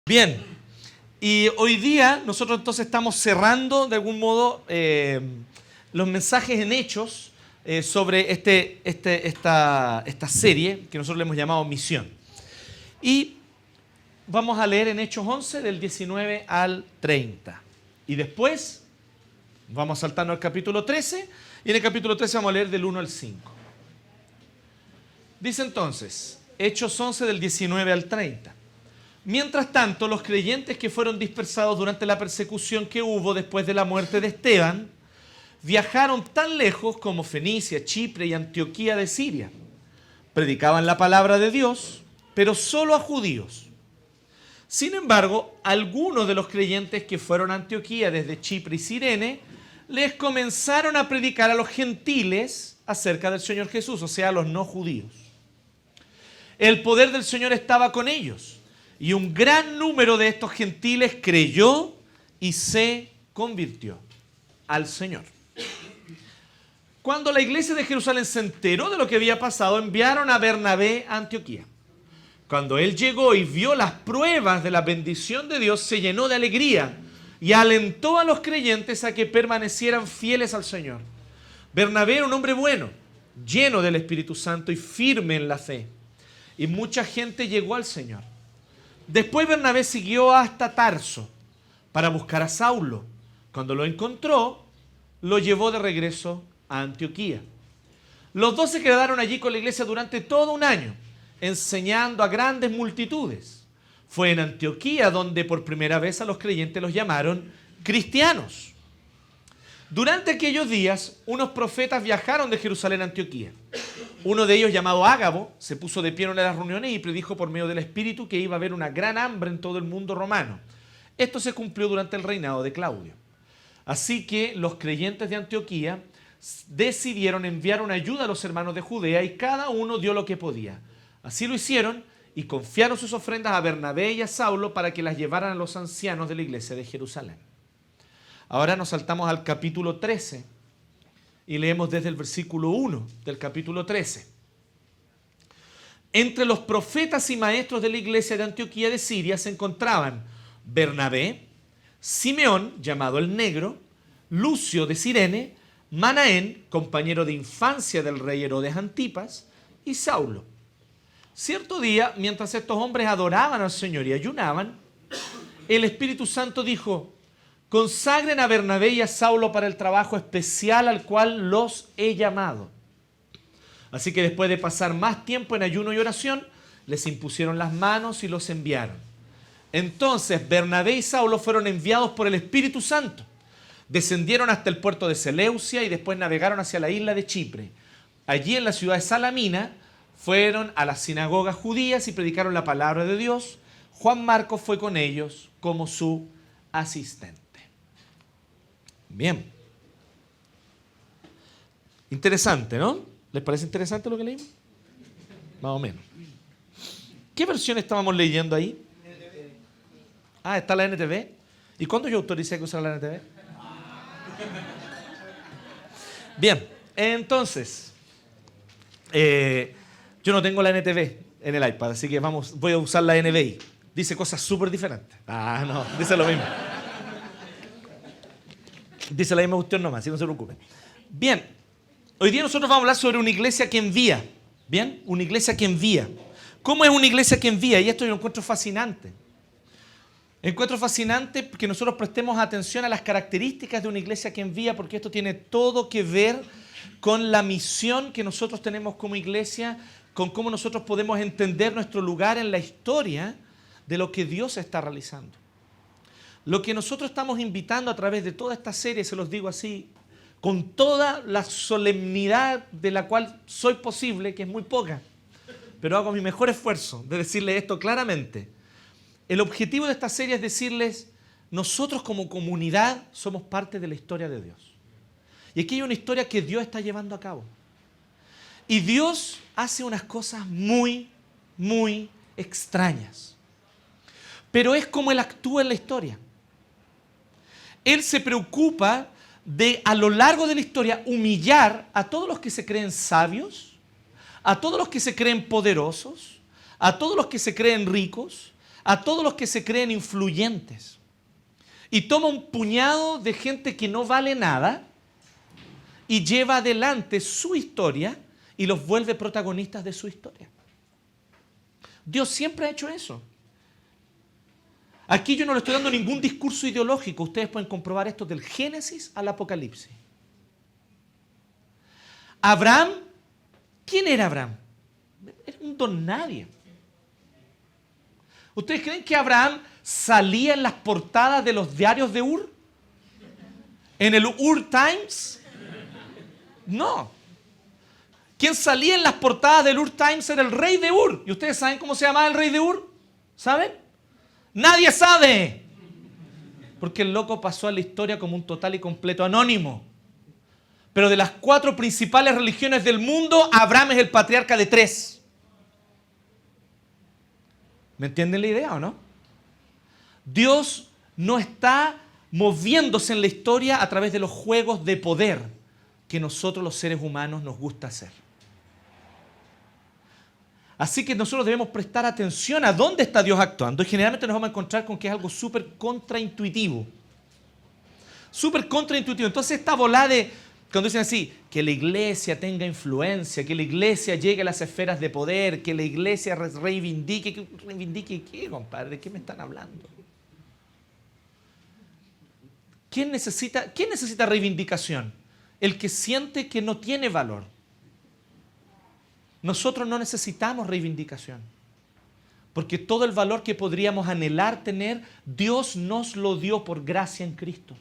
Bien, y hoy día nosotros entonces estamos cerrando de algún modo los mensajes en Hechos sobre esta serie que nosotros le hemos llamado Misión. Y vamos a leer en Hechos 11 del 19 al 30. Y después vamos a saltarnos al capítulo 13 y en el capítulo 13 vamos a leer del 1 al 5. Dice entonces, Hechos 11 del 19 al 30. Mientras tanto, los creyentes que fueron dispersados durante la persecución que hubo después de la muerte de Esteban, viajaron tan lejos como Fenicia, Chipre y Antioquía de Siria. Predicaban la palabra de Dios, pero solo a judíos. Sin embargo, algunos de los creyentes que fueron a Antioquía desde Chipre y Cirene, les comenzaron a predicar a los gentiles acerca del Señor Jesús, o sea, a los no judíos. El poder del Señor estaba con ellos. Y un gran número de estos gentiles creyó y se convirtió al Señor. Cuando la iglesia de Jerusalén se enteró de lo que había pasado, enviaron a Bernabé a Antioquía. Cuando él llegó y vio las pruebas de la bendición de Dios, se llenó de alegría y alentó a los creyentes a que permanecieran fieles al Señor. Bernabé era un hombre bueno, lleno del Espíritu Santo y firme en la fe. Y mucha gente llegó al Señor. Después Bernabé siguió hasta Tarso para buscar a Saulo. Cuando lo encontró, lo llevó de regreso a Antioquía. Los dos se quedaron allí con la iglesia durante todo un año, enseñando a grandes multitudes. Fue en Antioquía donde por primera vez a los creyentes los llamaron cristianos. Durante aquellos días, unos profetas viajaron de Jerusalén a Antioquía. Uno de ellos, llamado Ágabo, se puso de pie en una de las reuniones y predijo por medio del Espíritu que iba a haber una gran hambre en todo el mundo romano. Esto se cumplió durante el reinado de Claudio. Así que los creyentes de Antioquía decidieron enviar una ayuda a los hermanos de Judea y cada uno dio lo que podía. Así lo hicieron y confiaron sus ofrendas a Bernabé y a Saulo para que las llevaran a los ancianos de la iglesia de Jerusalén. Ahora nos saltamos al capítulo 13 y leemos desde el versículo 1 del capítulo 13. Entre los profetas y maestros de la iglesia de Antioquía de Siria se encontraban Bernabé, Simeón, llamado el Negro, Lucio de Cirene, Manaén, compañero de infancia del rey Herodes Antipas, y Saulo. Cierto día, mientras estos hombres adoraban al Señor y ayunaban, el Espíritu Santo dijo: consagren a Bernabé y a Saulo para el trabajo especial al cual los he llamado. Así que después de pasar más tiempo en ayuno y oración, les impusieron las manos y los enviaron. Entonces Bernabé y Saulo fueron enviados por el Espíritu Santo. Descendieron hasta el puerto de Seleucia y después navegaron hacia la isla de Chipre. Allí en la ciudad de Salamina fueron a las sinagogas judías y predicaron la palabra de Dios. Juan Marcos fue con ellos como su asistente. Bien. Interesante, ¿no? ¿Les parece interesante lo que leímos? Más o menos. ¿Qué versión estábamos leyendo ahí? Ah, está la NTV. ¿Y cuándo yo autoricé que usara la NTV? Bien, entonces, yo no tengo la NTV en el iPad, así que voy a usar la NBI. Dice cosas súper diferentes. Ah, no, dice lo mismo. Dice la misma cuestión nomás, así no se preocupen. Bien, hoy día nosotros vamos a hablar sobre una iglesia que envía. Bien, una iglesia que envía. ¿Cómo es una iglesia que envía? Y esto yo lo encuentro fascinante. Encuentro fascinante que nosotros prestemos atención a las características de una iglesia que envía, porque esto tiene todo que ver con la misión que nosotros tenemos como iglesia, con cómo nosotros podemos entender nuestro lugar en la historia de lo que Dios está realizando. Lo que nosotros estamos invitando a través de toda esta serie, se los digo así, con toda la solemnidad de la cual soy posible, que es muy poca, pero hago mi mejor esfuerzo de decirles esto claramente. El objetivo de esta serie es decirles, nosotros como comunidad somos parte de la historia de Dios. Y aquí hay una historia que Dios está llevando a cabo. Y Dios hace unas cosas muy, muy extrañas. Pero es como Él actúa en la historia. Él se preocupa de, a lo largo de la historia, humillar a todos los que se creen sabios, a todos los que se creen poderosos, a todos los que se creen ricos, a todos los que se creen influyentes y toma un puñado de gente que no vale nada y lleva adelante su historia y los vuelve protagonistas de su historia. Dios siempre ha hecho eso. Aquí yo no le estoy dando ningún discurso ideológico. Ustedes pueden comprobar esto del Génesis al Apocalipsis. Abraham, ¿quién era Abraham? Era un don nadie. ¿Ustedes creen que Abraham salía en las portadas de los diarios de Ur? ¿En el Ur Times? No. Quien salía en las portadas del Ur Times era el rey de Ur. ¿Y ustedes saben cómo se llamaba el rey de Ur? ¿Saben? Nadie sabe. Porque el loco pasó a la historia como un total y completo anónimo. Pero de las 4 principales religiones del mundo, Abraham es el patriarca de 3. ¿Me entienden la idea o no? Dios no está moviéndose en la historia a través de los juegos de poder que nosotros los seres humanos nos gusta hacer. Así que nosotros debemos prestar atención a dónde está Dios actuando y generalmente nos vamos a encontrar con que es algo súper contraintuitivo. Súper contraintuitivo. Entonces esta volada de, cuando dicen así, que la iglesia tenga influencia, que la iglesia llegue a las esferas de poder, que la iglesia reivindique. ¿Reivindique qué, compadre? ¿De qué me están hablando? ¿Quién necesita reivindicación? El que siente que no tiene valor. Nosotros no necesitamos reivindicación, porque todo el valor que podríamos anhelar tener, Dios nos lo dio por gracia en Cristo.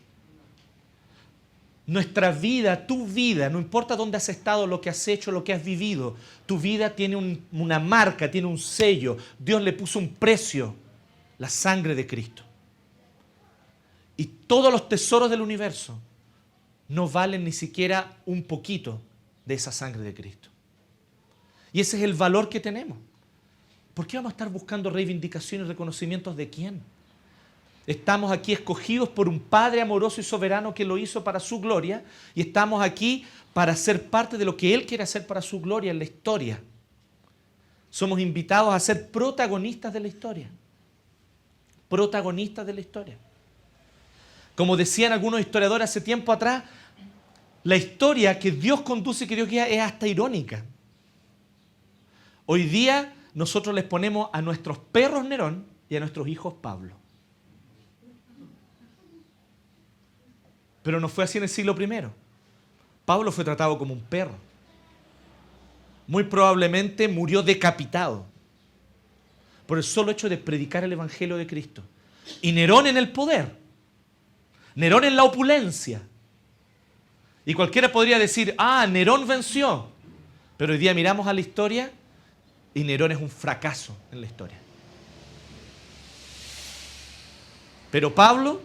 Nuestra vida, tu vida, no importa dónde has estado, lo que has hecho, lo que has vivido, tu vida tiene una marca, tiene un sello. Dios le puso un precio, la sangre de Cristo. Y todos los tesoros del universo no valen ni siquiera un poquito de esa sangre de Cristo. Y ese es el valor que tenemos. ¿Por qué vamos a estar buscando reivindicación y reconocimientos de quién? Estamos aquí escogidos por un Padre amoroso y soberano que lo hizo para su gloria y estamos aquí para ser parte de lo que Él quiere hacer para su gloria en la historia. Somos invitados a ser protagonistas de la historia. Protagonistas de la historia. Como decían algunos historiadores hace tiempo atrás, la historia que Dios conduce y que Dios guía es hasta irónica. Hoy día nosotros les ponemos a nuestros perros Nerón y a nuestros hijos Pablo. Pero no fue así en el siglo I. Pablo fue tratado como un perro. Muy probablemente murió decapitado por el solo hecho de predicar el Evangelio de Cristo. Y Nerón en el poder. Nerón en la opulencia. Y cualquiera podría decir, Nerón venció. Pero hoy día miramos a la historia y Nerón es un fracaso en la historia. Pero Pablo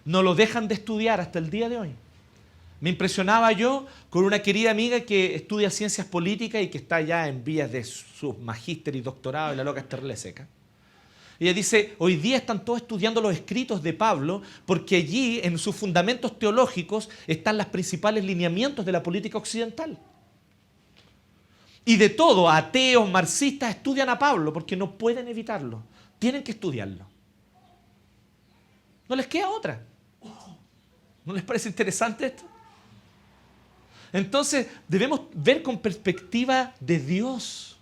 no lo dejan de estudiar hasta el día de hoy. Me impresionaba yo con una querida amiga que estudia ciencias políticas y que está ya en vías de su magíster y doctorado y la loca está seca. Ella dice, hoy día están todos estudiando los escritos de Pablo porque allí en sus fundamentos teológicos están los principales lineamientos de la política occidental. Y de todo, ateos, marxistas, estudian a Pablo porque no pueden evitarlo. Tienen que estudiarlo. No les queda otra. ¿No les parece interesante esto? Entonces, debemos ver con perspectiva de Dios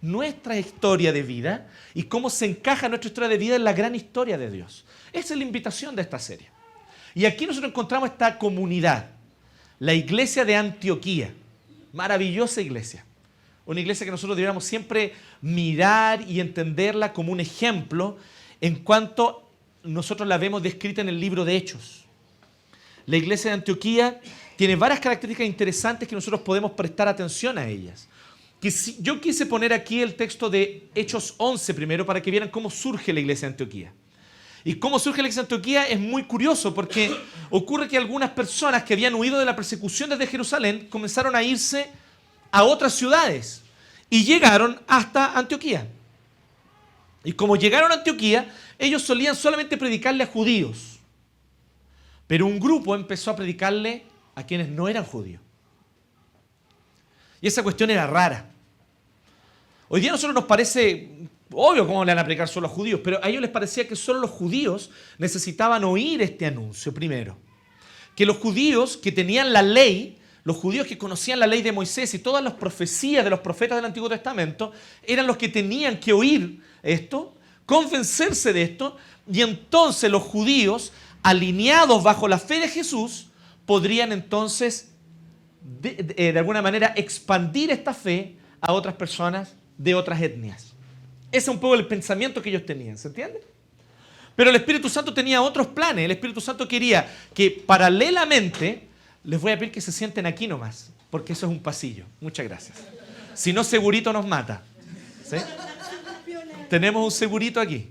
nuestra historia de vida y cómo se encaja nuestra historia de vida en la gran historia de Dios. Esa es la invitación de esta serie. Y aquí nosotros encontramos esta comunidad, la iglesia de Antioquía. Maravillosa iglesia. Una iglesia que nosotros deberíamos siempre mirar y entenderla como un ejemplo en cuanto nosotros la vemos descrita en el libro de Hechos. La iglesia de Antioquía tiene varias características interesantes que nosotros podemos prestar atención a ellas. Yo quise poner aquí el texto de Hechos 11 primero para que vieran cómo surge la iglesia de Antioquía. Y cómo surge la iglesia de Antioquía es muy curioso porque ocurre que algunas personas que habían huido de la persecución desde Jerusalén comenzaron a irse a otras ciudades y llegaron hasta Antioquía. Y como llegaron a Antioquía, ellos solían solamente predicarle a judíos. Pero un grupo empezó a predicarle a quienes no eran judíos. Y esa cuestión era rara. Hoy día a nosotros nos parece Obvio, ¿cómo le van a predicar solo a judíos? Pero a ellos les parecía que solo los judíos necesitaban oír este anuncio primero. Que los judíos que tenían la ley, los judíos que conocían la ley de Moisés y todas las profecías de los profetas del Antiguo Testamento, eran los que tenían que oír esto, convencerse de esto, y entonces los judíos, alineados bajo la fe de Jesús, podrían entonces, de alguna manera, expandir esta fe a otras personas de otras etnias. Ese es un poco el pensamiento que ellos tenían, ¿se entiende? Pero el Espíritu Santo tenía otros planes. El Espíritu Santo quería que paralelamente, les voy a pedir que se sienten aquí nomás, porque eso es un pasillo. Muchas gracias. Si no, segurito nos mata. ¿Sí? Tenemos un segurito aquí.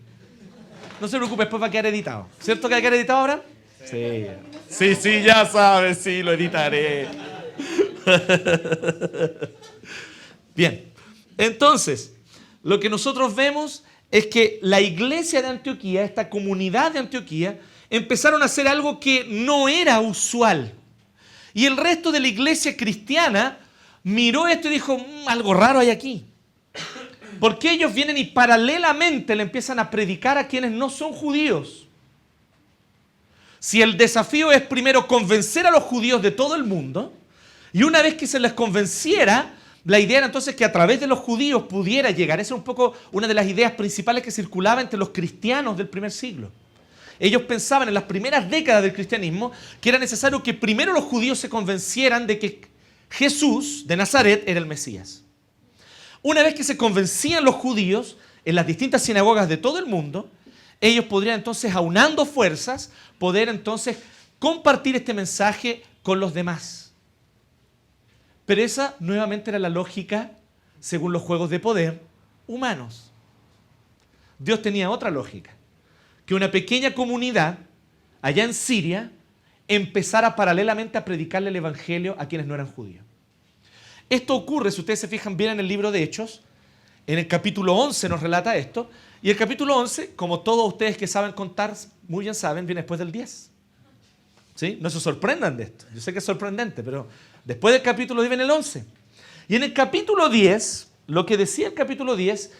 No se preocupe, después va a quedar editado. ¿Cierto que va a quedar editado ahora? Sí. Sí, ya sabes, sí, lo editaré. Bien, entonces, lo que nosotros vemos es que la iglesia de Antioquía, esta comunidad de Antioquía, empezaron a hacer algo que no era usual. Y el resto de la iglesia cristiana miró esto y dijo, algo raro hay aquí. Porque ellos vienen y paralelamente le empiezan a predicar a quienes no son judíos. Si el desafío es primero convencer a los judíos de todo el mundo, y una vez que se les convenciera, la idea era entonces que a través de los judíos pudiera llegar. Esa es un poco una de las ideas principales que circulaba entre los cristianos del primer siglo. Ellos pensaban en las primeras décadas del cristianismo que era necesario que primero los judíos se convencieran de que Jesús de Nazaret era el Mesías. Una vez que se convencían los judíos en las distintas sinagogas de todo el mundo, ellos podrían entonces, aunando fuerzas, poder entonces compartir este mensaje con los demás. Pero esa nuevamente era la lógica, según los juegos de poder, humanos. Dios tenía otra lógica, que una pequeña comunidad allá en Siria empezara paralelamente a predicarle el evangelio a quienes no eran judíos. Esto ocurre, si ustedes se fijan bien en el libro de Hechos, en el capítulo 11 nos relata esto, y el capítulo 11, como todos ustedes que saben contar, muy bien saben, viene después del 10. ¿Sí? No se sorprendan de esto, yo sé que es sorprendente, pero después del capítulo 10 viene el 11. Y en el capítulo 10, lo que decía el capítulo 10,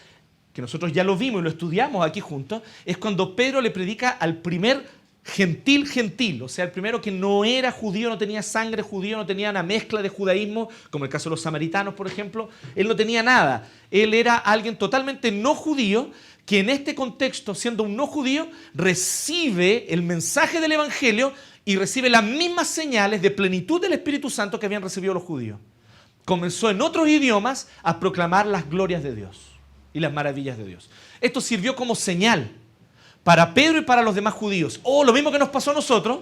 que nosotros ya lo vimos y lo estudiamos aquí juntos, es cuando Pedro le predica al primer gentil, o sea, el primero que no era judío, no tenía sangre judío, no tenía una mezcla de judaísmo, como el caso de los samaritanos, por ejemplo. Él no tenía nada. Él era alguien totalmente no judío, que en este contexto, siendo un no judío, recibe el mensaje del evangelio y recibe las mismas señales de plenitud del Espíritu Santo que habían recibido los judíos. Comenzó en otros idiomas a proclamar las glorias de Dios y las maravillas de Dios. Esto sirvió como señal para Pedro y para los demás judíos. Lo mismo que nos pasó a nosotros,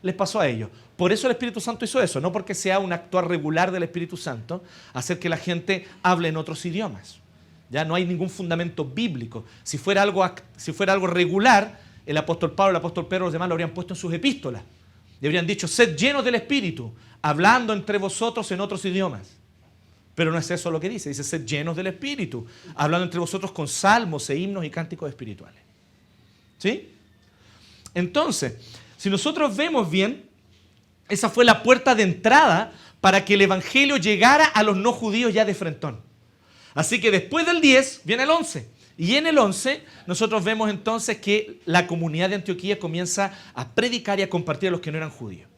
les pasó a ellos. Por eso el Espíritu Santo hizo eso, no porque sea un actuar regular del Espíritu Santo, hacer que la gente hable en otros idiomas. Ya no hay ningún fundamento bíblico. Si fuera algo regular, el apóstol Pablo, el apóstol Pedro, los demás lo habrían puesto en sus epístolas. Le habrían dicho, sed llenos del Espíritu, hablando entre vosotros en otros idiomas. Pero no es eso lo que dice. Dice, sed llenos del Espíritu, hablando entre vosotros con salmos e himnos y cánticos espirituales. ¿Sí? Entonces, si nosotros vemos bien, esa fue la puerta de entrada para que el evangelio llegara a los no judíos ya de frentón. Así que después del 10 viene el 11. Y en el 11 nosotros vemos entonces que la comunidad de Antioquía comienza a predicar y a compartir a los que no eran judíos.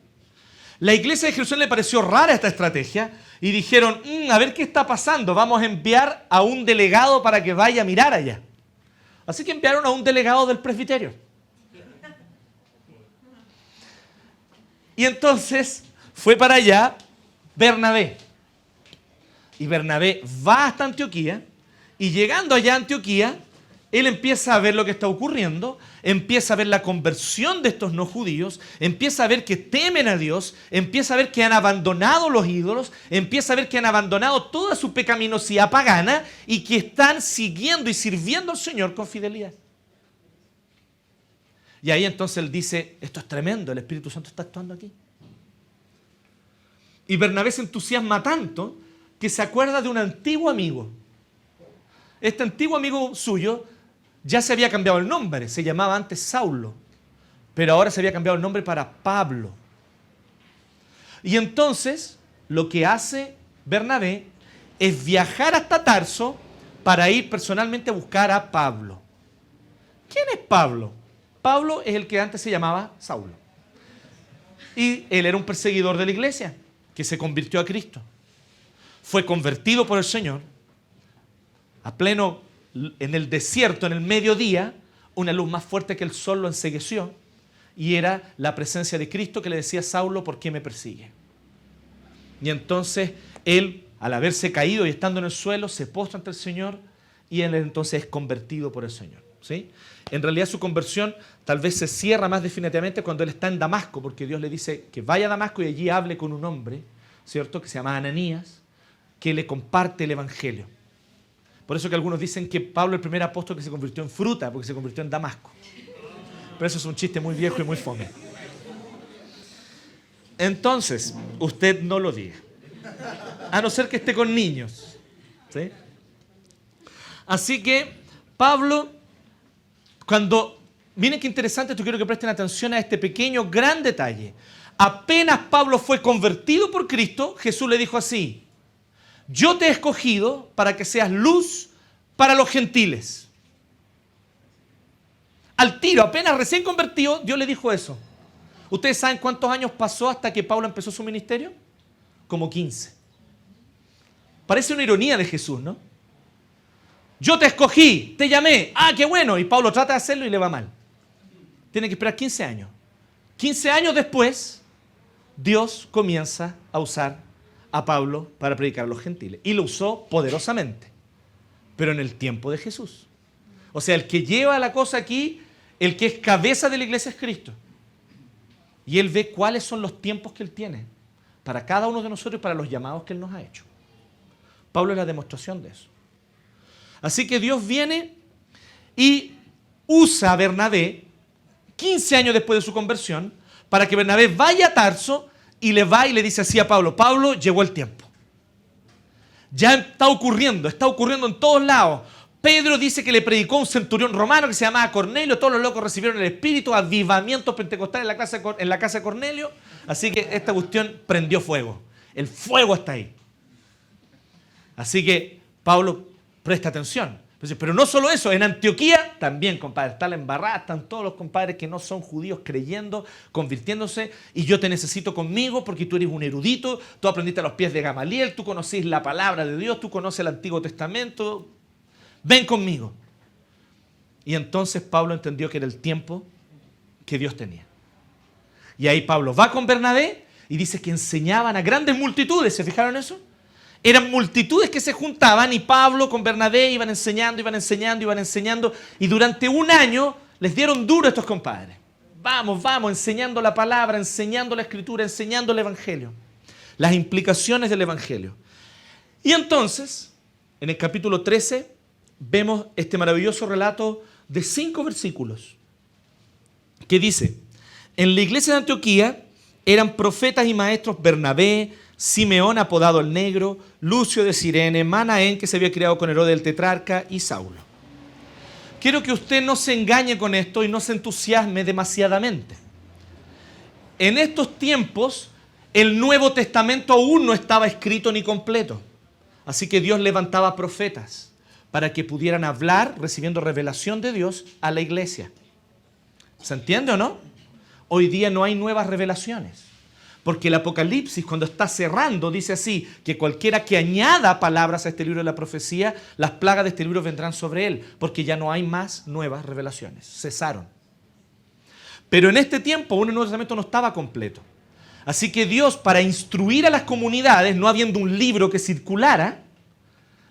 La iglesia de Jerusalén le pareció rara esta estrategia y dijeron, a ver qué está pasando, vamos a enviar a un delegado para que vaya a mirar allá. Así que enviaron a un delegado del presbiterio. Y entonces fue para allá Bernabé. Y Bernabé va hasta Antioquía, y llegando allá a Antioquía, él empieza a ver lo que está ocurriendo, empieza a ver la conversión de estos no judíos, empieza a ver que temen a Dios, empieza a ver que han abandonado los ídolos, empieza a ver que han abandonado toda su pecaminosidad pagana y que están siguiendo y sirviendo al Señor con fidelidad. Y ahí entonces él dice, esto es tremendo, el Espíritu Santo está actuando aquí. Y Bernabé se entusiasma tanto que se acuerda de un antiguo amigo. Este antiguo amigo suyo ya se había cambiado el nombre, se llamaba antes Saulo, pero ahora se había cambiado el nombre para Pablo. Y entonces lo que hace Bernabé es viajar hasta Tarso para ir personalmente a buscar a Pablo. ¿Quién es Pablo? Pablo es el que antes se llamaba Saulo. Y él era un perseguidor de la iglesia que se convirtió a Cristo. Fue convertido por el Señor a pleno, en el desierto, en el mediodía, una luz más fuerte que el sol lo encegueció y era la presencia de Cristo que le decía a Saulo, ¿por qué me persigue? Y entonces él, al haberse caído y estando en el suelo, se postra ante el Señor y él entonces es convertido por el Señor, ¿sí? En realidad su conversión tal vez se cierra más definitivamente cuando él está en Damasco, porque Dios le dice que vaya a Damasco y allí hable con un hombre, ¿cierto?, que se llama Ananías, que le comparte el Evangelio. Por eso que algunos dicen que Pablo es el primer apóstol que se convirtió en fruta, porque se convirtió en Damasco. Pero eso es un chiste muy viejo y muy fome. Entonces, usted no lo diga. A no ser que esté con niños, ¿sí? Así que Pablo, miren qué interesante, esto quiero que presten atención a este pequeño, gran detalle. Apenas Pablo fue convertido por Cristo, Jesús le dijo así: yo te he escogido para que seas luz para los gentiles. Al tiro, apenas recién convertido, Dios le dijo eso. ¿Ustedes saben cuántos años pasó hasta que Pablo empezó su ministerio? Como 15. Parece una ironía de Jesús, ¿no? Yo te escogí, te llamé, qué bueno, y Pablo trata de hacerlo y le va mal. Tiene que esperar 15 años. 15 años después, Dios comienza a usar a Pablo para predicar a los gentiles. Y lo usó poderosamente, pero en el tiempo de Jesús. O sea, el que lleva la cosa aquí, el que es cabeza de la iglesia es Cristo. Y Él ve cuáles son los tiempos que Él tiene para cada uno de nosotros y para los llamados que Él nos ha hecho. Pablo es la demostración de eso. Así que Dios viene y usa a Bernabé 15 años después de su conversión para que Bernabé vaya a Tarso y le va y le dice así a Pablo: Pablo, llegó el tiempo. Ya está ocurriendo en todos lados. Pedro dice que le predicó a un centurión romano que se llamaba Cornelio. Todos los locos recibieron el espíritu, avivamientos pentecostales en la casa de Cornelio. Así que esta cuestión prendió fuego. El fuego está ahí. Así que Pablo presta atención. Pero no solo eso, en Antioquía también, compadre, está la embarrada, están todos los compadres que no son judíos creyendo, convirtiéndose, y yo te necesito conmigo porque tú eres un erudito, tú aprendiste a los pies de Gamaliel, tú conocís la palabra de Dios, tú conoces el Antiguo Testamento, ven conmigo. Y entonces Pablo entendió que era el tiempo que Dios tenía. Y ahí Pablo va con Bernabé y dice que enseñaban a grandes multitudes, ¿se fijaron eso? Eran multitudes que se juntaban y Pablo con Bernabé iban enseñando, y durante un año les dieron duro a estos compadres. Vamos, enseñando la palabra, enseñando la escritura, enseñando el evangelio, las implicaciones del evangelio. Y entonces, en el capítulo 13, vemos este maravilloso relato de 5 versículos que dice: en la iglesia de Antioquía eran profetas y maestros Bernabé, Simeón apodado el Negro, Lucio de Cirene, Manaén, que se había criado con Herodes el tetrarca, y Saulo. Quiero que usted no se engañe con esto y no se entusiasme demasiadamente. En estos tiempos, el Nuevo Testamento aún no estaba escrito ni completo. Así que Dios levantaba profetas para que pudieran hablar, recibiendo revelación de Dios, a la iglesia. ¿Se entiende o no? Hoy día no hay nuevas revelaciones. Porque el Apocalipsis, cuando está cerrando, dice así: que cualquiera que añada palabras a este libro de la profecía, las plagas de este libro vendrán sobre él, porque ya no hay más nuevas revelaciones, cesaron. Pero en este tiempo aún el Nuevo Testamento no estaba completo. Así que Dios, para instruir a las comunidades, no habiendo un libro que circulara,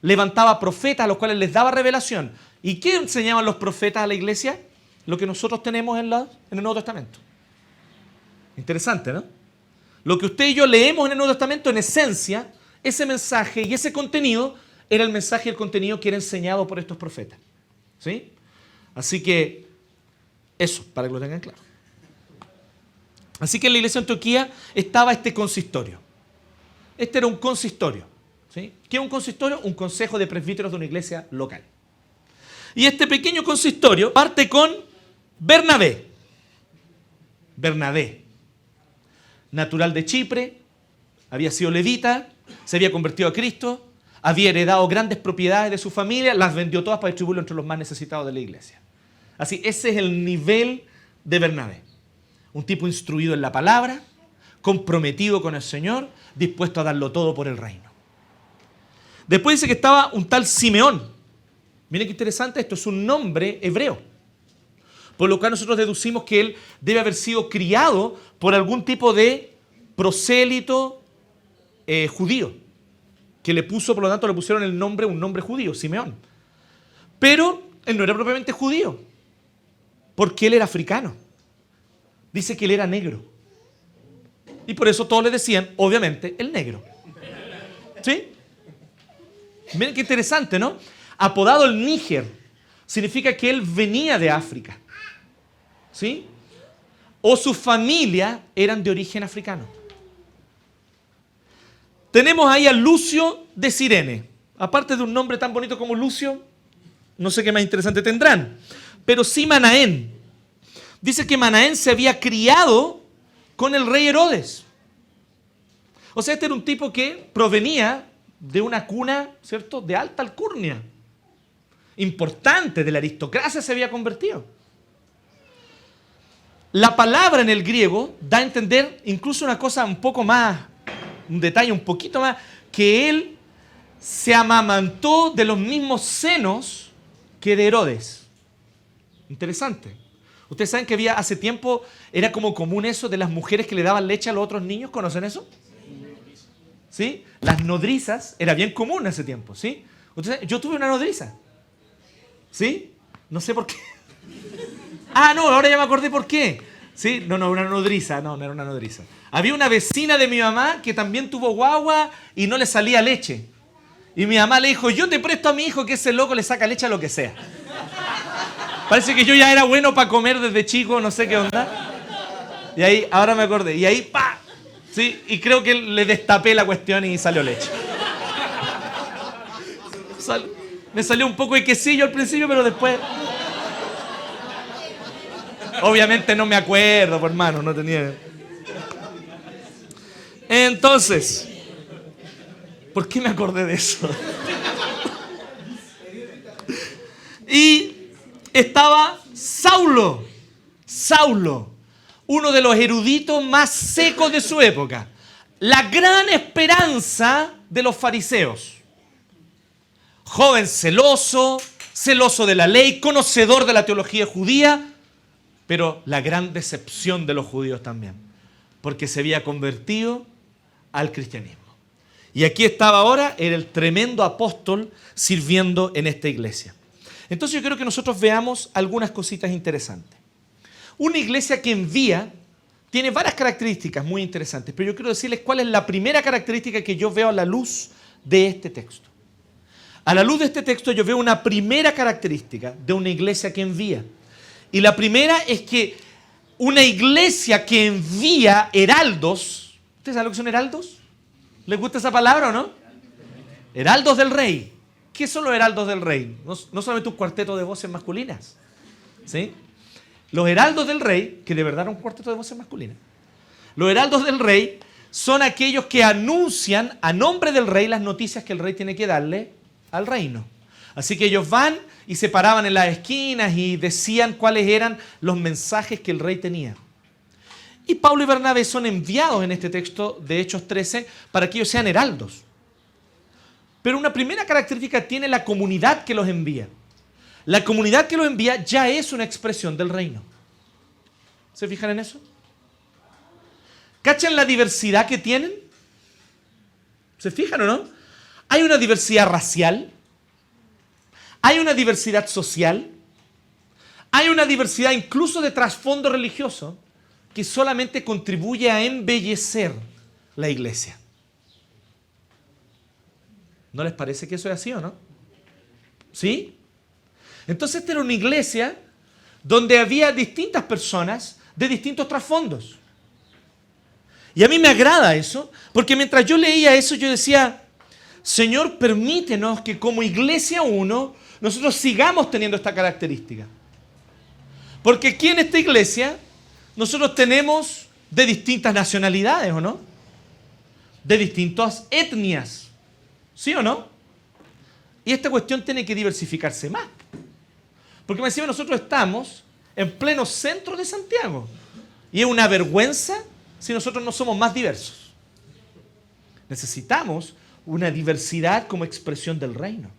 levantaba profetas a los cuales les daba revelación. ¿Y qué enseñaban los profetas a la iglesia? Lo que nosotros tenemos en el Nuevo Testamento. Interesante, ¿no? Lo que usted y yo leemos en el Nuevo Testamento, en esencia, ese mensaje y ese contenido era el mensaje y el contenido que era enseñado por estos profetas. ¿Sí? Así que, eso, para que lo tengan claro. Así que en la iglesia de Antioquía estaba este consistorio. Este era un consistorio. ¿Sí? ¿Qué es un consistorio? Un consejo de presbíteros de una iglesia local. Y este pequeño consistorio parte con Bernabé. Bernabé, natural de Chipre, había sido levita, se había convertido a Cristo, había heredado grandes propiedades de su familia, las vendió todas para distribuirlo entre los más necesitados de la iglesia. Así, ese es el nivel de Bernabé. Un tipo instruido en la palabra, comprometido con el Señor, dispuesto a darlo todo por el reino. Después dice que estaba un tal Simeón. Miren qué interesante, esto es un nombre hebreo. Por lo cual nosotros deducimos que él debe haber sido criado por algún tipo de prosélito judío, que le puso, por lo tanto le pusieron el nombre, un nombre judío, Simeón. Pero él no era propiamente judío, porque él era africano. Dice que él era negro. Y por eso todos le decían, obviamente, el negro. ¿Sí? Miren qué interesante, ¿no? Apodado el Níger, significa que él venía de África. ¿Sí? O su familia eran de origen africano. Tenemos ahí a Lucio de Cirene. Aparte de un nombre tan bonito como Lucio, no sé qué más interesante tendrán. Pero sí Manaén. Dice que Manaén se había criado con el rey Herodes. O sea, este era un tipo que provenía de una cuna, ¿cierto?, de alta alcurnia. Importante, de la aristocracia se había convertido. La palabra en el griego da a entender incluso una cosa un poco más, un detalle un poquito más, que él se amamantó de los mismos senos que de Herodes. Interesante. Ustedes saben que había hace tiempo, era como común eso de las mujeres que le daban leche a los otros niños. ¿Conocen eso? ¿Sí? Las nodrizas, era bien común hace tiempo, ¿sí? Ustedes, yo tuve una nodriza. ¿Sí? No sé por qué. Ah, no, ahora ya me acordé por qué. ¿Sí? No, una nodriza. No era una nodriza. Había una vecina de mi mamá que también tuvo guagua y no le salía leche. Y mi mamá le dijo, yo te presto a mi hijo que ese loco le saca leche a lo que sea. Parece que yo ya era bueno para comer desde chico, no sé qué onda. Y ahí, ahora me acordé. Y ahí, ¡pa! ¿Sí? Y creo que le destapé la cuestión y salió leche. Me salió un poco de quesillo al principio, pero después... Obviamente no me acuerdo, por hermano, no tenía... Entonces, ¿por qué me acordé de eso? Y estaba Saulo, uno de los eruditos más secos de su época, la gran esperanza de los fariseos. Joven celoso de la ley, conocedor de la teología judía, pero la gran decepción de los judíos también, porque se había convertido al cristianismo. Y aquí estaba ahora, era el tremendo apóstol sirviendo en esta iglesia. Entonces yo creo que nosotros veamos algunas cositas interesantes. Una iglesia que envía tiene varias características muy interesantes, pero yo quiero decirles cuál es la primera característica que yo veo a la luz de este texto. A la luz de este texto yo veo una primera característica de una iglesia que envía. Y la primera es que una iglesia que envía heraldos, ¿ustedes saben lo que son heraldos? ¿Les gusta esa palabra o no? Heraldos del rey. ¿Qué son los heraldos del rey? No solamente un cuarteto de voces masculinas. ¿Sí? Los heraldos del rey, que de verdad era un cuarteto de voces masculinas, los heraldos del rey son aquellos que anuncian a nombre del rey las noticias que el rey tiene que darle al reino. Así que ellos van y se paraban en las esquinas y decían cuáles eran los mensajes que el rey tenía. Y Pablo y Bernabé son enviados en este texto de Hechos 13 para que ellos sean heraldos. Pero una primera característica tiene la comunidad que los envía. La comunidad que los envía ya es una expresión del reino. ¿Se fijan en eso? ¿Cachan la diversidad que tienen? ¿Se fijan o no? Hay una diversidad racial. Hay una diversidad social. Hay una diversidad incluso de trasfondo religioso que solamente contribuye a embellecer la iglesia. ¿No les parece que eso es así o no? ¿Sí? Entonces esta era una iglesia donde había distintas personas de distintos trasfondos. Y a mí me agrada eso, porque mientras yo leía eso yo decía, Señor, permítenos que como iglesia uno, nosotros sigamos teniendo esta característica. Porque aquí en esta iglesia, nosotros tenemos de distintas nacionalidades, ¿o no? De distintas etnias, ¿sí o no? Y esta cuestión tiene que diversificarse más. Porque me decía, nosotros estamos en pleno centro de Santiago. Y es una vergüenza si nosotros no somos más diversos. Necesitamos una diversidad como expresión del reino.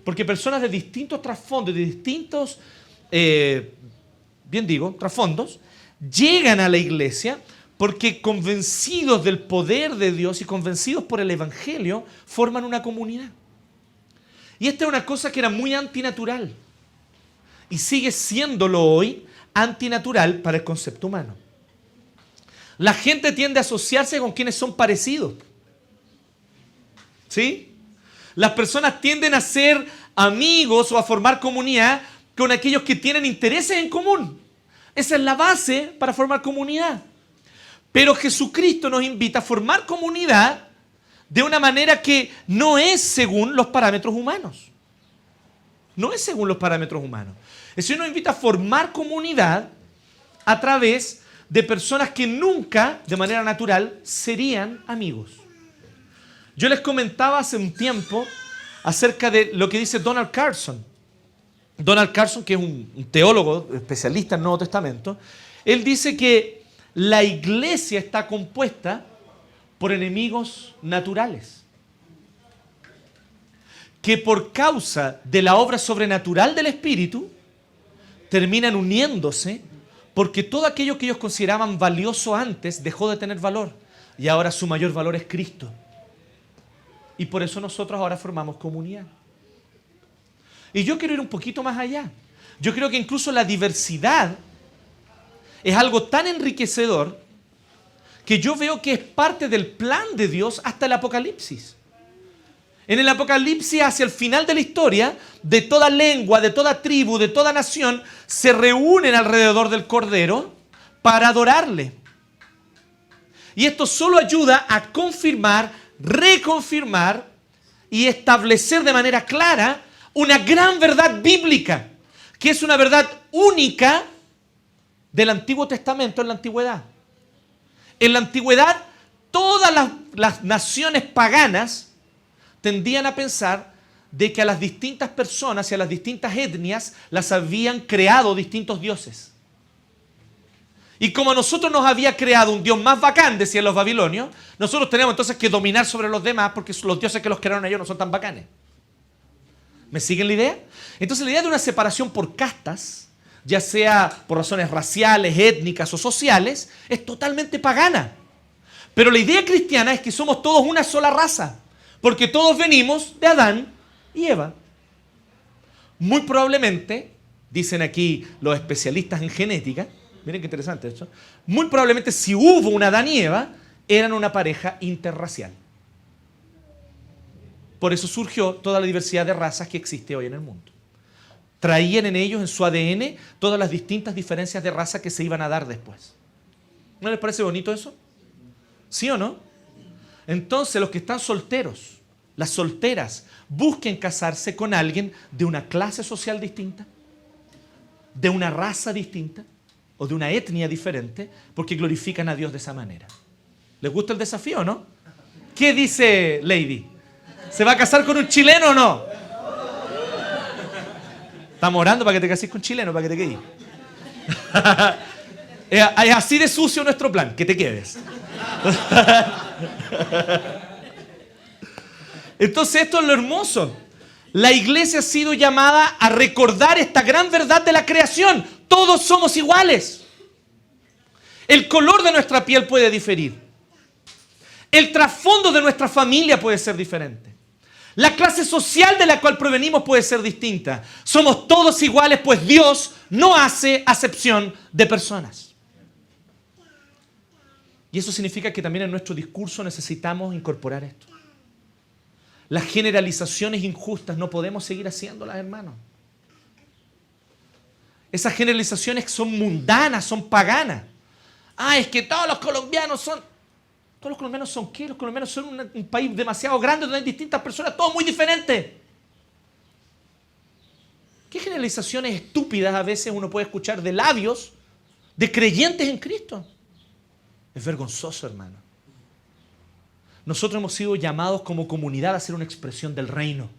Porque personas de distintos trasfondos, de distintos, trasfondos, llegan a la iglesia porque convencidos del poder de Dios y convencidos por el Evangelio, forman una comunidad. Y esta es una cosa que era muy antinatural. Y sigue siéndolo hoy antinatural para el concepto humano. La gente tiende a asociarse con quienes son parecidos. ¿Sí? Las personas tienden a ser amigos o a formar comunidad con aquellos que tienen intereses en común. Esa es la base para formar comunidad. Pero Jesucristo nos invita a formar comunidad de una manera que no es según los parámetros humanos. No es según los parámetros humanos. El Señor nos invita a formar comunidad a través de personas que nunca, de manera natural, serían amigos. Yo les comentaba hace un tiempo acerca de lo que dice Donald Carson. Donald Carson, que es un teólogo especialista en el Nuevo Testamento, él dice que la iglesia está compuesta por enemigos naturales, que por causa de la obra sobrenatural del Espíritu terminan uniéndose porque todo aquello que ellos consideraban valioso antes dejó de tener valor y ahora su mayor valor es Cristo. Y por eso nosotros ahora formamos comunidad. Y yo quiero ir un poquito más allá. Yo creo que incluso la diversidad es algo tan enriquecedor que yo veo que es parte del plan de Dios hasta el Apocalipsis. En el Apocalipsis, hacia el final de la historia, de toda lengua, de toda tribu, de toda nación, se reúnen alrededor del Cordero para adorarle. Y esto solo ayuda a confirmar, reconfirmar y establecer de manera clara una gran verdad bíblica, que es una verdad única del Antiguo Testamento en la antigüedad. En la antigüedad, todas las naciones paganas tendían a pensar de que a las distintas personas y a las distintas etnias las habían creado distintos dioses. Y como a nosotros nos había creado un dios más bacán, decían los babilonios, nosotros tenemos entonces que dominar sobre los demás porque los dioses que los crearon ellos no son tan bacanes. ¿Me siguen la idea? Entonces la idea de una separación por castas, ya sea por razones raciales, étnicas o sociales, es totalmente pagana. Pero la idea cristiana es que somos todos una sola raza, porque todos venimos de Adán y Eva. Muy probablemente, dicen aquí los especialistas en genética, miren qué interesante esto, muy probablemente si hubo un Adán y Eva, eran una pareja interracial. Por eso surgió toda la diversidad de razas que existe hoy en el mundo. Traían en ellos, en su ADN, todas las distintas diferencias de raza que se iban a dar después. ¿No les parece bonito eso? ¿Sí o no? Entonces los que están solteros, las solteras, busquen casarse con alguien de una clase social distinta, de una raza distinta o de una etnia diferente, porque glorifican a Dios de esa manera. ¿Les gusta el desafío o no? ¿Qué dice Lady? ¿Se va a casar con un chileno o no? Estamos orando para que te cases con un chileno, para que te quedes. Es así de sucio nuestro plan, que te quedes. Entonces esto es lo hermoso. La iglesia ha sido llamada a recordar esta gran verdad de la creación. Todos somos iguales. El color de nuestra piel puede diferir. El trasfondo de nuestra familia puede ser diferente. La clase social de la cual provenimos puede ser distinta. Somos todos iguales, pues Dios no hace acepción de personas. Y eso significa que también en nuestro discurso necesitamos incorporar esto. Las generalizaciones injustas no podemos seguir haciéndolas, hermanos. Esas generalizaciones son mundanas, son paganas. Ah, es que todos los colombianos son... ¿Todos los colombianos son qué? Los colombianos son un país demasiado grande donde hay distintas personas, todos muy diferentes. ¿Qué generalizaciones estúpidas a veces uno puede escuchar de labios de creyentes en Cristo? Es vergonzoso, hermano. Nosotros hemos sido llamados como comunidad a ser una expresión del reino.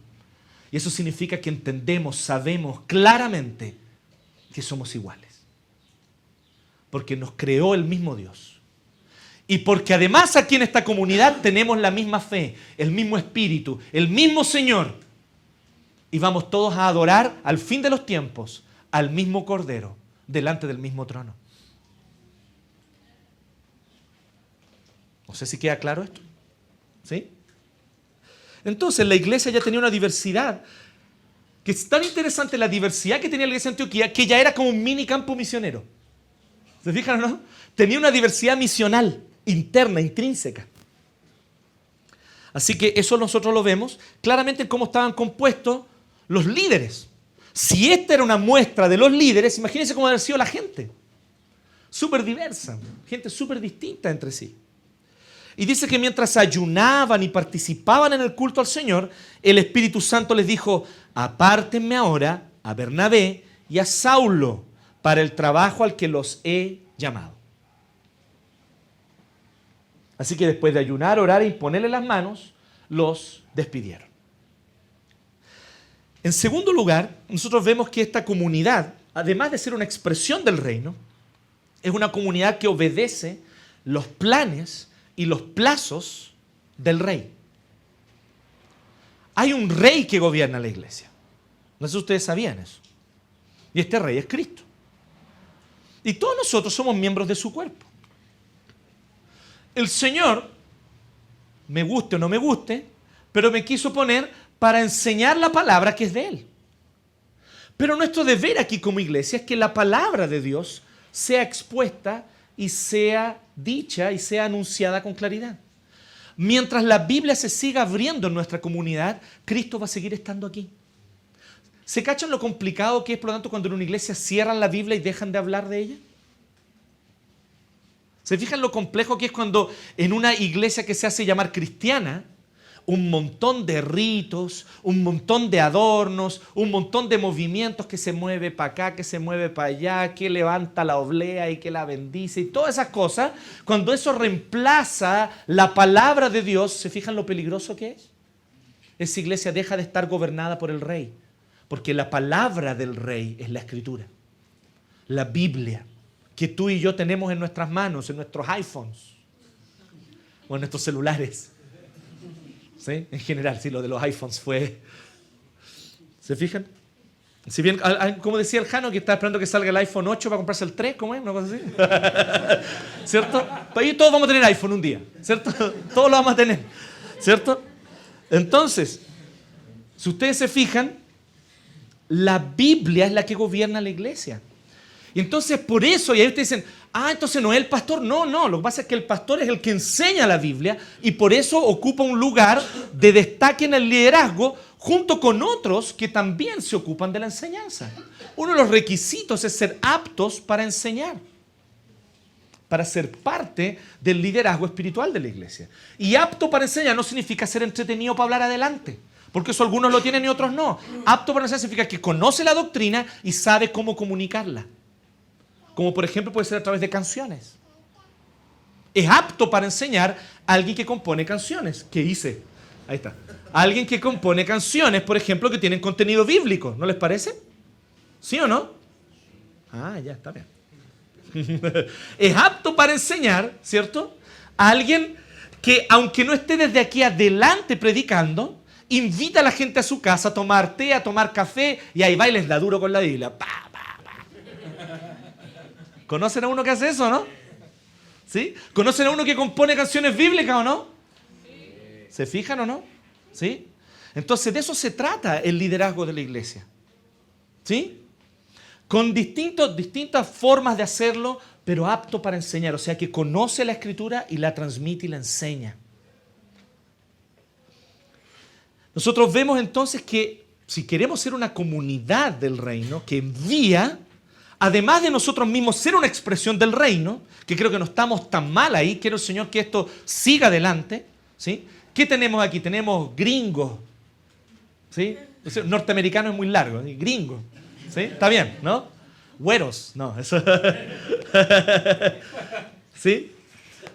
Y eso significa que entendemos, sabemos claramente que somos iguales. Porque nos creó el mismo Dios. Y porque además aquí en esta comunidad tenemos la misma fe, el mismo espíritu, el mismo Señor. Y vamos todos a adorar al fin de los tiempos al mismo Cordero, delante del mismo trono. No sé si queda claro esto. ¿Sí? Entonces la iglesia ya tenía una diversidad, que es tan interesante la diversidad que tenía la iglesia de Antioquía, que ya era como un mini campo misionero. ¿Se fijan o no? Tenía una diversidad misional, interna, intrínseca. Así que eso nosotros lo vemos claramente en cómo estaban compuestos los líderes. Si esta era una muestra de los líderes, imagínense cómo habría sido la gente. Súper diversa, gente súper distinta entre sí. Y dice que mientras ayunaban y participaban en el culto al Señor, el Espíritu Santo les dijo: apártenme ahora a Bernabé y a Saulo para el trabajo al que los he llamado. Así que después de ayunar, orar y ponerle las manos, los despidieron. En segundo lugar, nosotros vemos que esta comunidad, además de ser una expresión del reino, es una comunidad que obedece los planes y los plazos del rey. Hay un rey que gobierna la iglesia. No sé si ustedes sabían eso. Y este rey es Cristo. Y todos nosotros somos miembros de su cuerpo. El Señor, me guste o no me guste, pero me quiso poner para enseñar la palabra que es de Él. Pero nuestro deber aquí como iglesia es que la palabra de Dios sea expuesta y sea dicha y sea anunciada con claridad. Mientras la Biblia se siga abriendo en nuestra comunidad, Cristo va a seguir estando aquí. ¿Se cachan lo complicado que es, por lo tanto, cuando en una iglesia cierran la Biblia y dejan de hablar de ella? ¿Se fijan lo complejo que es cuando en una iglesia que se hace llamar cristiana, un montón de ritos, un montón de adornos, un montón de movimientos que se mueve para acá, que se mueve para allá, que levanta la oblea y que la bendice y todas esas cosas, cuando eso reemplaza la palabra de Dios, ¿se fijan lo peligroso que es? Esa iglesia deja de estar gobernada por el rey, porque la palabra del rey es la escritura, la Biblia, que tú y yo tenemos en nuestras manos, en nuestros iPhones o en nuestros celulares. ¿Sí? En general, sí, lo de los iPhones fue... ¿Se fijan? Si bien, como decía el Jano, que está esperando que salga el iPhone 8 para comprarse el 3, ¿cómo es? Una cosa así. ¿Cierto? Ahí todos vamos a tener iPhone un día, ¿cierto? Todos lo vamos a tener, ¿cierto? Entonces, si ustedes se fijan, la Biblia es la que gobierna la iglesia. Y entonces por eso, y ahí ustedes dicen, entonces no es el pastor. No, lo que pasa es que el pastor es el que enseña la Biblia y por eso ocupa un lugar de destaque en el liderazgo junto con otros que también se ocupan de la enseñanza. Uno de los requisitos es ser aptos para enseñar, para ser parte del liderazgo espiritual de la iglesia. Y apto para enseñar no significa ser entretenido para hablar adelante, porque eso algunos lo tienen y otros no. Apto para enseñar significa que conoce la doctrina y sabe cómo comunicarla. Como por ejemplo puede ser a través de canciones. Es apto para enseñar a alguien que compone canciones. ¿Qué hice? Ahí está. Alguien que compone canciones, por ejemplo, que tienen contenido bíblico. ¿No les parece? ¿Sí o no? Ya está bien. Es apto para enseñar, ¿cierto? A alguien que, aunque no esté desde aquí adelante predicando, invita a la gente a su casa a tomar té, a tomar café, y ahí va y les da duro con la Biblia. ¿Conocen a uno que hace eso, no? ¿Sí? ¿Conocen a uno que compone canciones bíblicas o no? Sí. ¿Se fijan o no? ¿Sí? Entonces de eso se trata el liderazgo de la iglesia. ¿Sí? Con distintas formas de hacerlo, pero apto para enseñar. O sea, que conoce la Escritura y la transmite y la enseña. Nosotros vemos entonces que si queremos ser una comunidad del reino que envía, además de nosotros mismos ser una expresión del reino, que creo que no estamos tan mal ahí, quiero el Señor que esto siga adelante, ¿sí? ¿Qué tenemos aquí? Tenemos gringos, ¿sí? O sea, norteamericano es muy largo, ¿sí? Gringos, ¿sí? Está bien, ¿no? Güeros, no, eso. ¿Sí?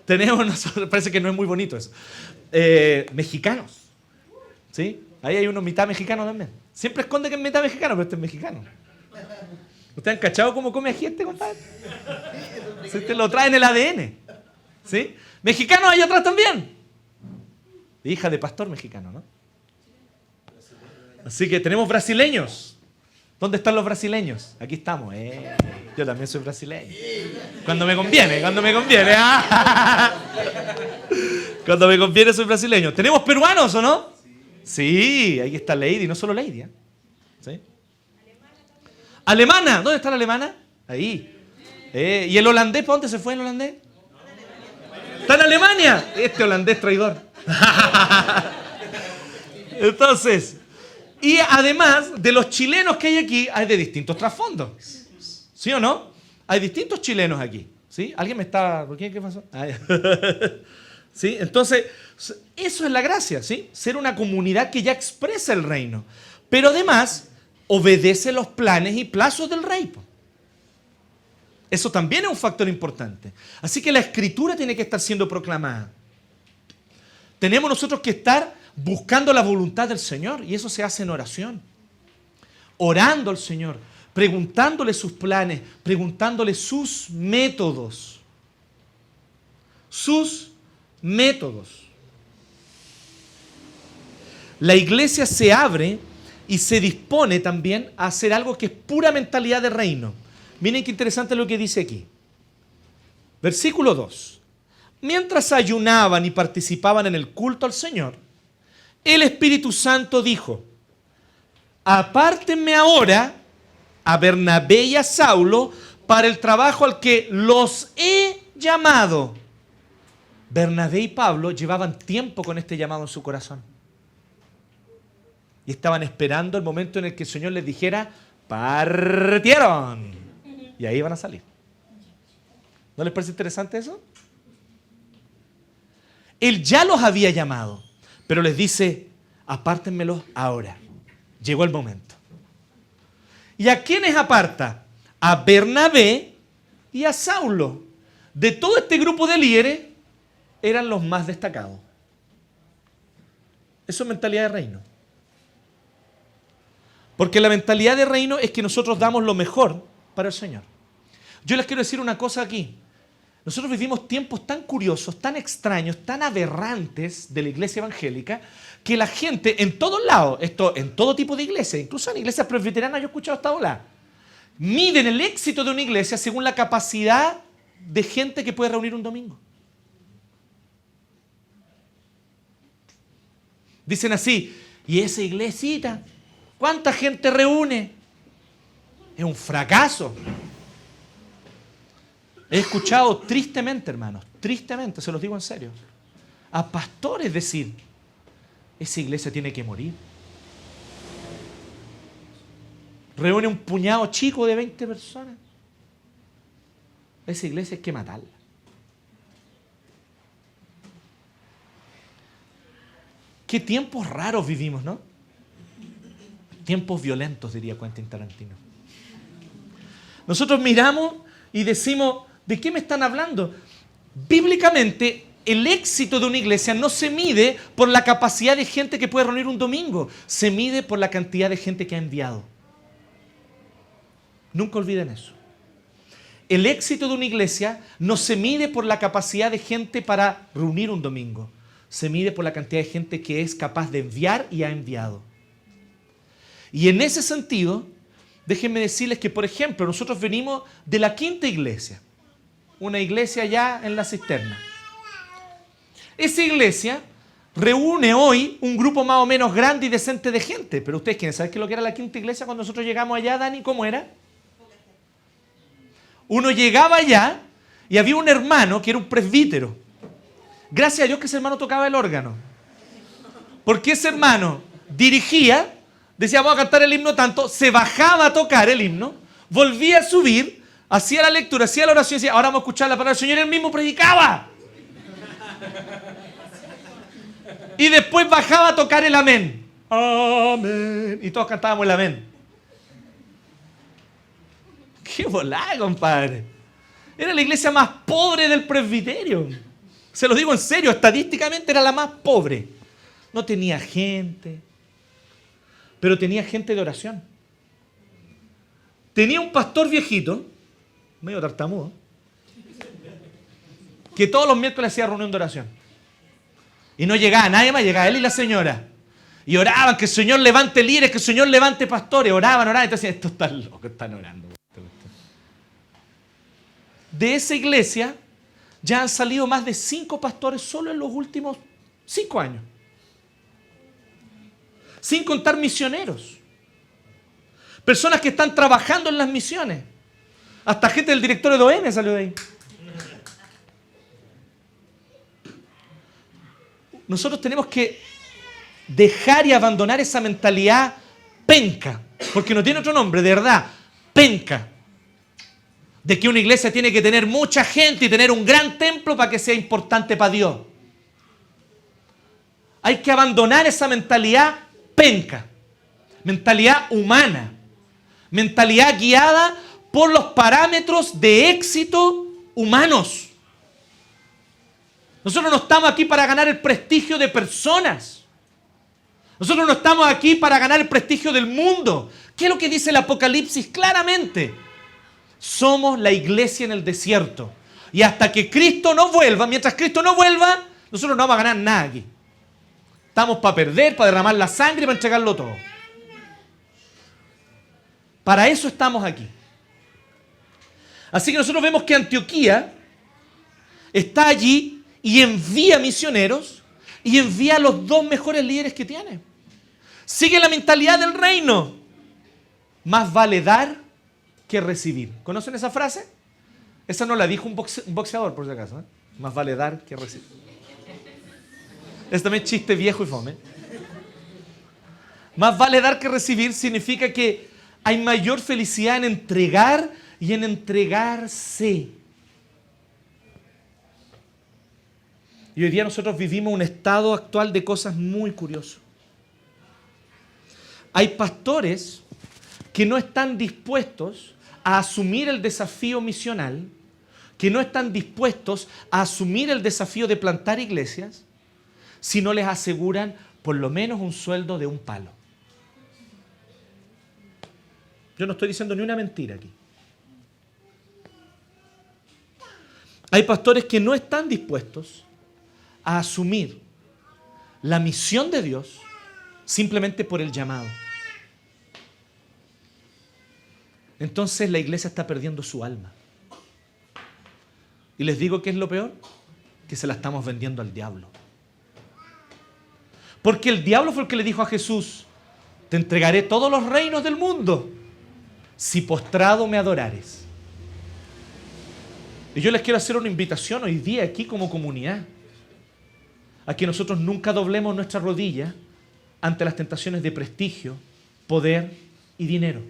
Tenemos nosotros, parece que no es muy bonito eso. Mexicanos, ¿sí? Ahí hay uno mitad mexicano también. Siempre esconde que es mitad mexicano, pero este es mexicano. ¿Ustedes han cachado cómo come ají este, compadre? Si te lo trae en el ADN. ¿Sí? Mexicanos hay atrás también. Hija de pastor mexicano, ¿no? Así que tenemos brasileños. ¿Dónde están los brasileños? Aquí estamos. Yo también soy brasileño. Cuando me conviene. Cuando me conviene soy brasileño. ¿Tenemos peruanos o no? Sí, ahí está Lady, no solo Lady. ¿Sí? Alemana. ¿Dónde está la alemana? Ahí. ¿Y el holandés? ¿Para dónde se fue el holandés? Está en Alemania. Este holandés traidor. Entonces, y además de los chilenos que hay aquí, hay de distintos trasfondos. ¿Sí o no? Hay distintos chilenos aquí. ¿Sí? ¿Alguien me está...? ¿Por qué? ¿Qué pasó? ¿Sí? Entonces, eso es la gracia, ¿sí? Ser una comunidad que ya expresa el reino. Pero además, obedece los planes y plazos del rey. Eso también es un factor importante. Así que la escritura tiene que estar siendo proclamada. Tenemos nosotros que estar buscando la voluntad del Señor, y eso se hace en oración. Orando al Señor, preguntándole sus planes, preguntándole sus métodos. Sus métodos. La iglesia se abre y se dispone también a hacer algo que es pura mentalidad de reino. Miren qué interesante lo que dice aquí. Versículo 2. Mientras ayunaban y participaban en el culto al Señor, el Espíritu Santo dijo: apártenme ahora a Bernabé y a Saulo para el trabajo al que los he llamado. Bernabé y Pablo llevaban tiempo con este llamado en su corazón. Y estaban esperando el momento en el que el Señor les dijera: partieron. Y ahí van a salir. ¿No les parece interesante eso? Él ya los había llamado, pero les dice: apártenmelos ahora. Llegó el momento. ¿Y a quiénes aparta? A Bernabé y a Saulo. De todo este grupo de líderes, eran los más destacados. Eso es mentalidad de reino. Porque la mentalidad de reino es que nosotros damos lo mejor para el Señor. Yo les quiero decir una cosa aquí. Nosotros vivimos tiempos tan curiosos, tan extraños, tan aberrantes de la iglesia evangélica, que la gente en todos lados, esto en todo tipo de iglesias, incluso en iglesias presbiterianas, yo he escuchado esta ola, miden el éxito de una iglesia según la capacidad de gente que puede reunir un domingo. Dicen así: ¿y esa iglesita cuánta gente reúne? Es un fracaso. He escuchado tristemente, hermanos, tristemente, se los digo en serio, a pastores decir: esa iglesia tiene que morir. Reúne un puñado chico de 20 personas. Esa iglesia hay que matarla. Qué tiempos raros vivimos, ¿no? Tiempos violentos, diría Quentin Tarantino. Nosotros miramos y decimos: ¿de qué me están hablando? Bíblicamente, el éxito de una iglesia no se mide por la capacidad de gente que puede reunir un domingo, se mide por la cantidad de gente que ha enviado. Nunca olviden eso. El éxito de una iglesia no se mide por la capacidad de gente para reunir un domingo, se mide por la cantidad de gente que es capaz de enviar y ha enviado. Y en ese sentido, déjenme decirles que, por ejemplo, nosotros venimos de la Quinta Iglesia, una iglesia allá en La Cisterna. Esa iglesia reúne hoy un grupo más o menos grande y decente de gente. Pero ustedes quieren saber qué es lo que era la Quinta Iglesia cuando nosotros llegamos allá, Dani, ¿cómo era? Uno llegaba allá y había un hermano que era un presbítero. Gracias a Dios que ese hermano tocaba el órgano. Porque ese hermano dirigía, decía: vamos a cantar el himno tanto, se bajaba a tocar el himno, volvía a subir, hacía la lectura, hacía la oración y decía: ahora vamos a escuchar la palabra del Señor, y él mismo predicaba. Y después bajaba a tocar el amén. Amén. Y todos cantábamos el amén. ¡Qué volada, compadre! Era la iglesia más pobre del presbiterio. Se lo digo en serio, estadísticamente era la más pobre. No tenía gente, pero tenía gente de oración. Tenía un pastor viejito, medio tartamudo, que todos los miércoles hacía reunión de oración. Y no llegaba nadie más, llegaba él y la señora. Y oraban, que el Señor levante líderes, que el Señor levante pastores. Oraban. Entonces, estos están locos, están orando. De esa iglesia ya han salido más de 5 pastores solo en los últimos 5 años. Sin contar misioneros. Personas que están trabajando en las misiones. Hasta gente del directorio de OM salió de ahí. Nosotros tenemos que dejar y abandonar esa mentalidad penca, porque no tiene otro nombre, de verdad, penca, de que una iglesia tiene que tener mucha gente y tener un gran templo para que sea importante para Dios. Hay que abandonar esa mentalidad penca, mentalidad humana, mentalidad guiada por los parámetros de éxito humanos. Nosotros no estamos aquí para ganar el prestigio de personas. Nosotros no estamos aquí para ganar el prestigio del mundo. ¿Qué es lo que dice el Apocalipsis claramente? Somos la iglesia en el desierto. Y hasta que Cristo no vuelva, mientras Cristo no vuelva, nosotros no vamos a ganar nada aquí. Estamos para perder, para derramar la sangre y para entregarlo todo. Para eso estamos aquí. Así que nosotros vemos que Antioquía está allí y envía misioneros y envía a los 2 mejores líderes que tiene. Sigue la mentalidad del reino. Más vale dar que recibir. ¿Conocen esa frase? Esa no la dijo un boxeador, por si acaso. ¿Eh? Más vale dar que recibir. Es también chiste viejo y fome. Más vale dar que recibir significa que hay mayor felicidad en entregar y en entregarse. Y hoy día nosotros vivimos un estado actual de cosas muy curioso. Hay pastores que no están dispuestos a asumir el desafío misional, que no están dispuestos a asumir el desafío de plantar iglesias, si no les aseguran por lo menos un sueldo de un palo. Yo no estoy diciendo ni una mentira aquí. Hay pastores que no están dispuestos a asumir la misión de Dios simplemente por el llamado. Entonces la iglesia está perdiendo su alma. Y les digo que es lo peor, que se la estamos vendiendo al diablo. Porque el diablo fue el que le dijo a Jesús: te entregaré todos los reinos del mundo si postrado me adorares. Y yo les quiero hacer una invitación hoy día aquí como comunidad, a que nosotros nunca doblemos nuestra rodilla ante las tentaciones de prestigio, poder y dinero.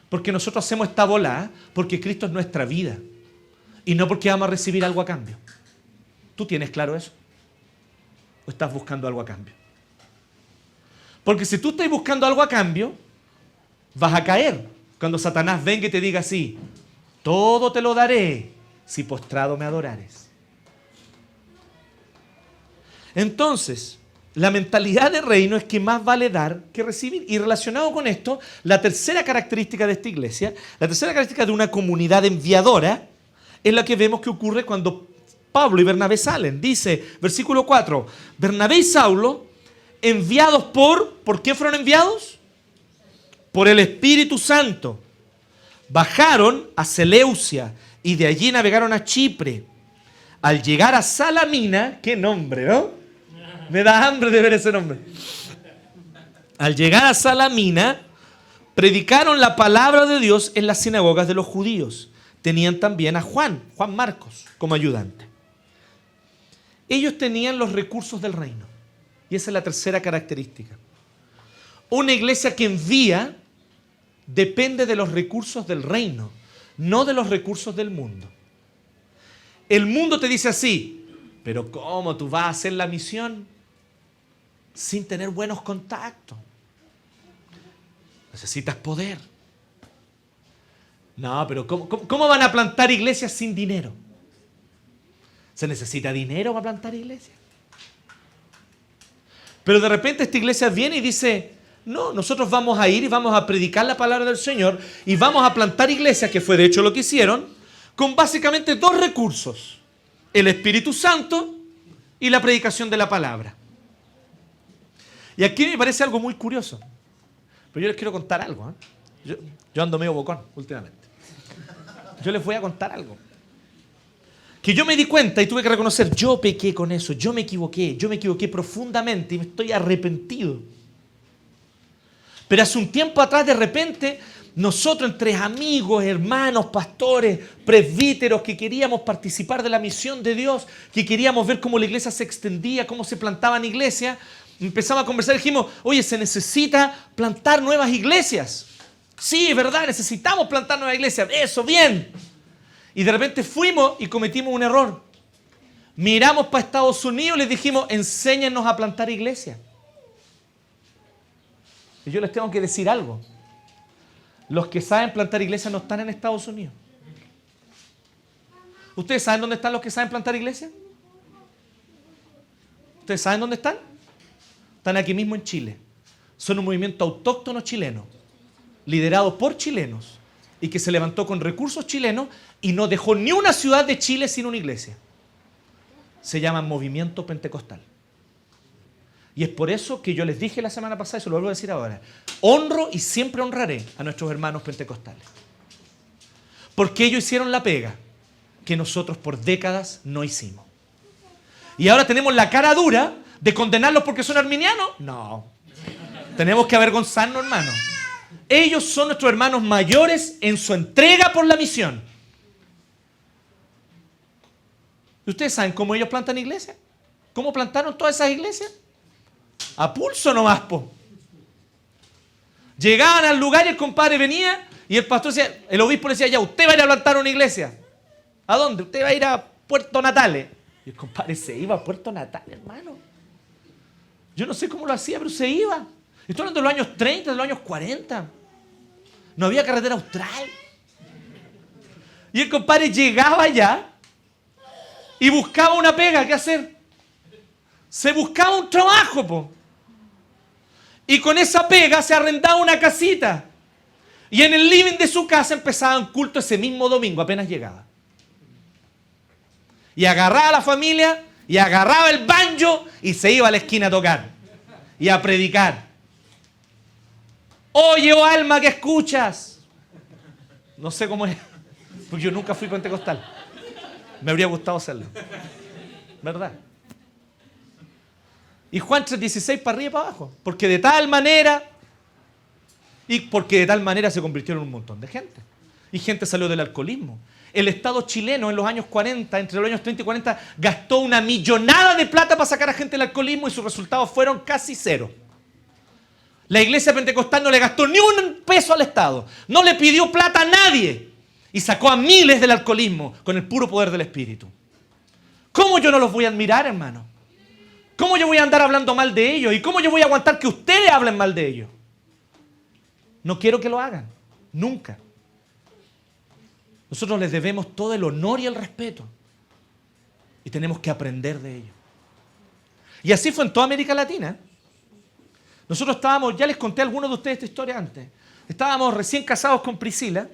Porque nosotros hacemos esta bola porque Cristo es nuestra vida y no porque vamos a recibir algo a cambio. ¿Tú tienes claro eso? ¿O estás buscando algo a cambio? Porque si tú estás buscando algo a cambio, vas a caer cuando Satanás venga y te diga así: todo te lo daré si postrado me adorares. Entonces, la mentalidad de reino es que más vale dar que recibir. Y relacionado con esto, la tercera característica de esta iglesia, la tercera característica de una comunidad enviadora, es la que vemos que ocurre cuando Pablo y Bernabé salen. Dice, versículo 4, Bernabé y Saulo, enviados ¿por qué fueron enviados? Por el Espíritu Santo. Bajaron a Seleucia y de allí navegaron a Chipre. Al llegar a Salamina, qué nombre, ¿no? Me da hambre de ver ese nombre. Al llegar a Salamina, predicaron la palabra de Dios en las sinagogas de los judíos. Tenían también a Juan Marcos, como ayudante. Ellos tenían los recursos del reino. Y esa es la tercera característica. Una iglesia que envía depende de los recursos del reino, no de los recursos del mundo. El mundo te dice así: pero ¿cómo tú vas a hacer la misión sin tener buenos contactos? Necesitas poder. No, pero ¿cómo van a plantar iglesias sin dinero? ¿Se necesita dinero para plantar iglesias? Pero de repente esta iglesia viene y dice, no, nosotros vamos a ir y vamos a predicar la palabra del Señor y vamos a plantar iglesias, que fue de hecho lo que hicieron, con básicamente dos recursos: el Espíritu Santo y la predicación de la palabra. Y aquí me parece algo muy curioso. Pero yo les quiero contar algo. Yo ando medio bocón últimamente. Yo les voy a contar algo. Que yo me di cuenta y tuve que reconocer, yo pequé con eso, yo me equivoqué profundamente y me estoy arrepentido. Pero hace un tiempo atrás, de repente, nosotros entre amigos, hermanos, pastores, presbíteros, que queríamos participar de la misión de Dios, que queríamos ver cómo la iglesia se extendía, cómo se plantaban iglesias, empezamos a conversar y dijimos, oye, se necesita plantar nuevas iglesias. Sí, es verdad, necesitamos plantar nuevas iglesias. Eso, bien. Y de repente fuimos y cometimos un error. Miramos para Estados Unidos y les dijimos, enséñennos a plantar iglesias. Y yo les tengo que decir algo. Los que saben plantar iglesias no están en Estados Unidos. ¿Ustedes saben dónde están los que saben plantar iglesias? ¿Ustedes saben dónde están? Están aquí mismo en Chile. Son un movimiento autóctono chileno, liderado por chilenos, y que se levantó con recursos chilenos y no dejó ni una ciudad de Chile sin una iglesia. Se llama Movimiento Pentecostal. Y es por eso que yo les dije la semana pasada, y se lo vuelvo a decir ahora, honro y siempre honraré a nuestros hermanos pentecostales. Porque ellos hicieron la pega que nosotros por décadas no hicimos. Y ahora tenemos la cara dura de condenarlos porque son arminianos. No. Tenemos que avergonzarnos, hermanos. Ellos son nuestros hermanos mayores en su entrega por la misión. ¿Y ustedes saben cómo ellos plantan iglesias? ¿Cómo plantaron todas esas iglesias? A pulso nomás, po. Llegaban al lugar y el compadre venía y el pastor decía, el obispo le decía, ya, usted va a ir a plantar una iglesia. ¿A dónde? Usted va a ir a Puerto Natales. Y el compadre se iba a Puerto Natales, hermano. Yo no sé cómo lo hacía, pero se iba. Estoy hablando de los años 30, de los años 40. No había carretera austral. Y el compadre llegaba allá y buscaba una pega. ¿Qué hacer? Se buscaba un trabajo, po. Y con esa pega se arrendaba una casita. Y en el living de su casa empezaban culto ese mismo domingo, apenas llegaba. Y agarraba a la familia, y agarraba el banjo, y se iba a la esquina a tocar. Y a predicar. Oye, oh alma que escuchas. No sé cómo es, porque yo nunca fui pentecostal. Me habría gustado hacerlo. ¿Verdad? Y Juan 3:16 para arriba y para abajo. Porque de tal manera se convirtieron en un montón de gente. Y gente salió del alcoholismo. El Estado chileno en los años 40, entre los años 30 y 40, gastó una millonada de plata para sacar a gente del alcoholismo y sus resultados fueron casi cero. La iglesia pentecostal no le gastó ni un peso al Estado. No le pidió plata a nadie. Y sacó a miles del alcoholismo con el puro poder del Espíritu. ¿Cómo yo no los voy a admirar, hermano? ¿Cómo yo voy a andar hablando mal de ellos? ¿Y cómo yo voy a aguantar que ustedes hablen mal de ellos? No quiero que lo hagan. Nunca. Nosotros les debemos todo el honor y el respeto. Y tenemos que aprender de ellos. Y así fue en toda América Latina. Nosotros estábamos, ya les conté a algunos de ustedes esta historia antes. Estábamos recién casados con Priscila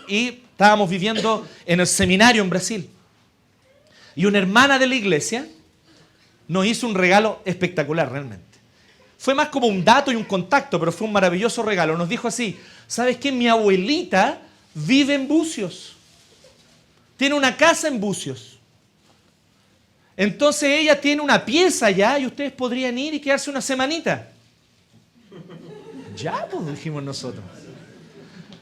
y estábamos viviendo en el seminario en Brasil. Y una hermana de la iglesia nos hizo un regalo espectacular realmente. Fue más como un dato y un contacto, pero fue un maravilloso regalo. Nos dijo así, ¿sabes qué? Mi abuelita vive en Bucios. Tiene una casa en Bucios. Entonces ella tiene una pieza allá y ustedes podrían ir y quedarse una semanita. Ya, pues dijimos nosotros.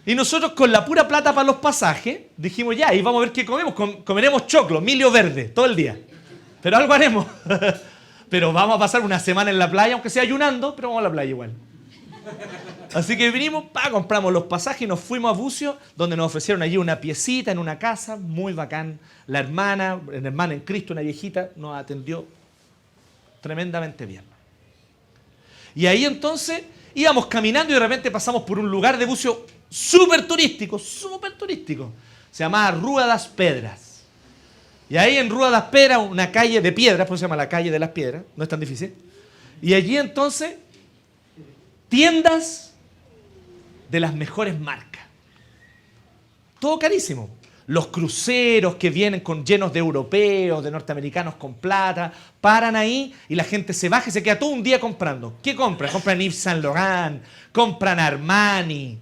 Y nosotros con la pura plata para los pasajes, dijimos ya, y vamos a ver qué comemos. Comeremos choclo, milio verde, todo el día. Pero algo haremos. Pero vamos a pasar una semana en la playa, aunque sea ayunando, pero vamos a la playa igual. Así que vinimos, compramos los pasajes y nos fuimos a Bucios, donde nos ofrecieron allí una piecita en una casa, muy bacán. La hermana en Cristo, una viejita, nos atendió tremendamente bien. Y ahí entonces íbamos caminando y de repente pasamos por un lugar de Bucios súper turístico. Se llamaba Rua das Pedras. Y ahí en Rua das Pedras, una calle de piedras, por eso se llama la calle de las piedras, no es tan difícil. Y allí entonces, tiendas de las mejores marcas. Todo carísimo. Los cruceros que vienen llenos de europeos, de norteamericanos con plata, paran ahí y la gente se baja y se queda todo un día comprando. ¿Qué compran? Compran Yves Saint Laurent, compran Armani.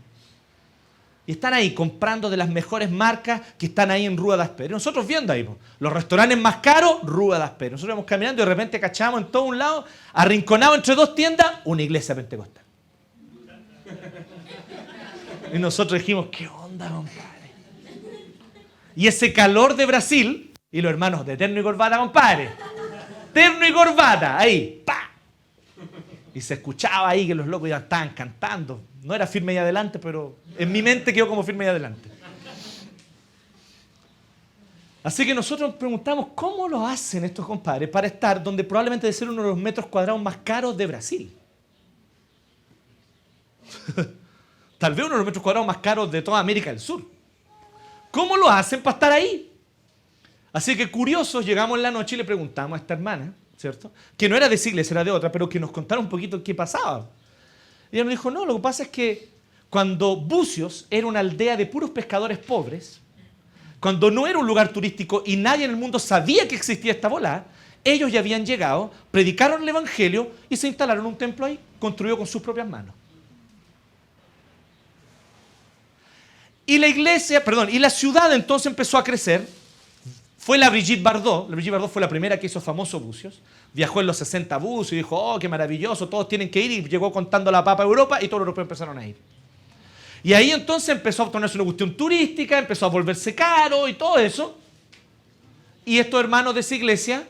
Y están ahí comprando de las mejores marcas que están ahí en Rua das Pedras. Y nosotros viendo ahí, los restaurantes más caros, Rua das Pedras. Nosotros íbamos caminando y de repente cachamos en todo un lado, arrinconado entre dos tiendas, una iglesia pentecostal. Y nosotros dijimos, ¿qué onda, compadre? Y ese calor de Brasil, y los hermanos de terno y corbata, compadre. Terno y corbata, ahí, ¡pa! Y se escuchaba ahí que los locos ya estaban cantando. No era Firme y Adelante, pero en mi mente quedó como Firme y Adelante. Así que nosotros nos preguntamos, ¿cómo lo hacen estos compadres para estar donde probablemente debe ser uno de los metros cuadrados más caros de Brasil? Tal vez uno de los metros cuadrados más caros de toda América del Sur. ¿Cómo lo hacen para estar ahí? Así que curiosos, llegamos en la noche y le preguntamos a esta hermana, ¿cierto? Que no era de esa iglesia, era de otra, pero que nos contara un poquito qué pasaba. Y ella nos dijo, no, lo que pasa es que cuando Bucios era una aldea de puros pescadores pobres, cuando no era un lugar turístico y nadie en el mundo sabía que existía esta bola, ellos ya habían llegado, predicaron el evangelio y se instalaron un templo ahí, construido con sus propias manos. Y la iglesia, y la ciudad entonces empezó a crecer. Fue la Brigitte Bardot. La Brigitte Bardot fue la primera que hizo famoso Bucios. Viajó en los 60 Bucios y dijo, oh, qué maravilloso, todos tienen que ir. Y llegó contando la papa a Europa y todos los europeos empezaron a ir. Y ahí entonces empezó a tornarse una cuestión turística, empezó a volverse caro y todo eso. Y estos hermanos de esa iglesia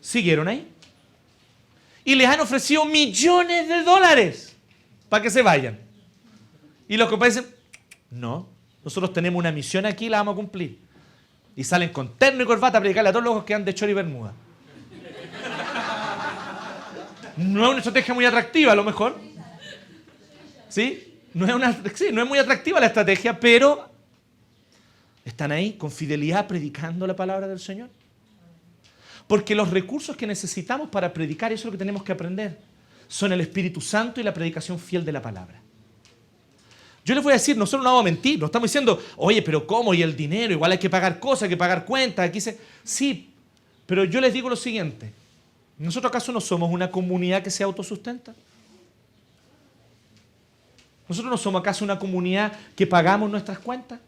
siguieron ahí. Y les han ofrecido millones de dólares para que se vayan. Y los compadres dicen, no. Nosotros tenemos una misión aquí y la vamos a cumplir. Y salen con terno y corbata a predicarle a todos los que andan de chori y bermuda. No es una estrategia muy atractiva, a lo mejor. ¿Sí? No es muy atractiva la estrategia, pero están ahí con fidelidad predicando la palabra del Señor. Porque los recursos que necesitamos para predicar, eso es lo que tenemos que aprender, son el Espíritu Santo y la predicación fiel de la palabra. Yo les voy a decir, nosotros no vamos a mentir, no estamos diciendo, oye, pero ¿cómo? Y el dinero, igual hay que pagar cosas, hay que pagar cuentas. Sí, pero yo les digo lo siguiente, ¿nosotros acaso no somos una comunidad que se autosustenta? ¿Nosotros no somos acaso una comunidad que pagamos nuestras cuentas?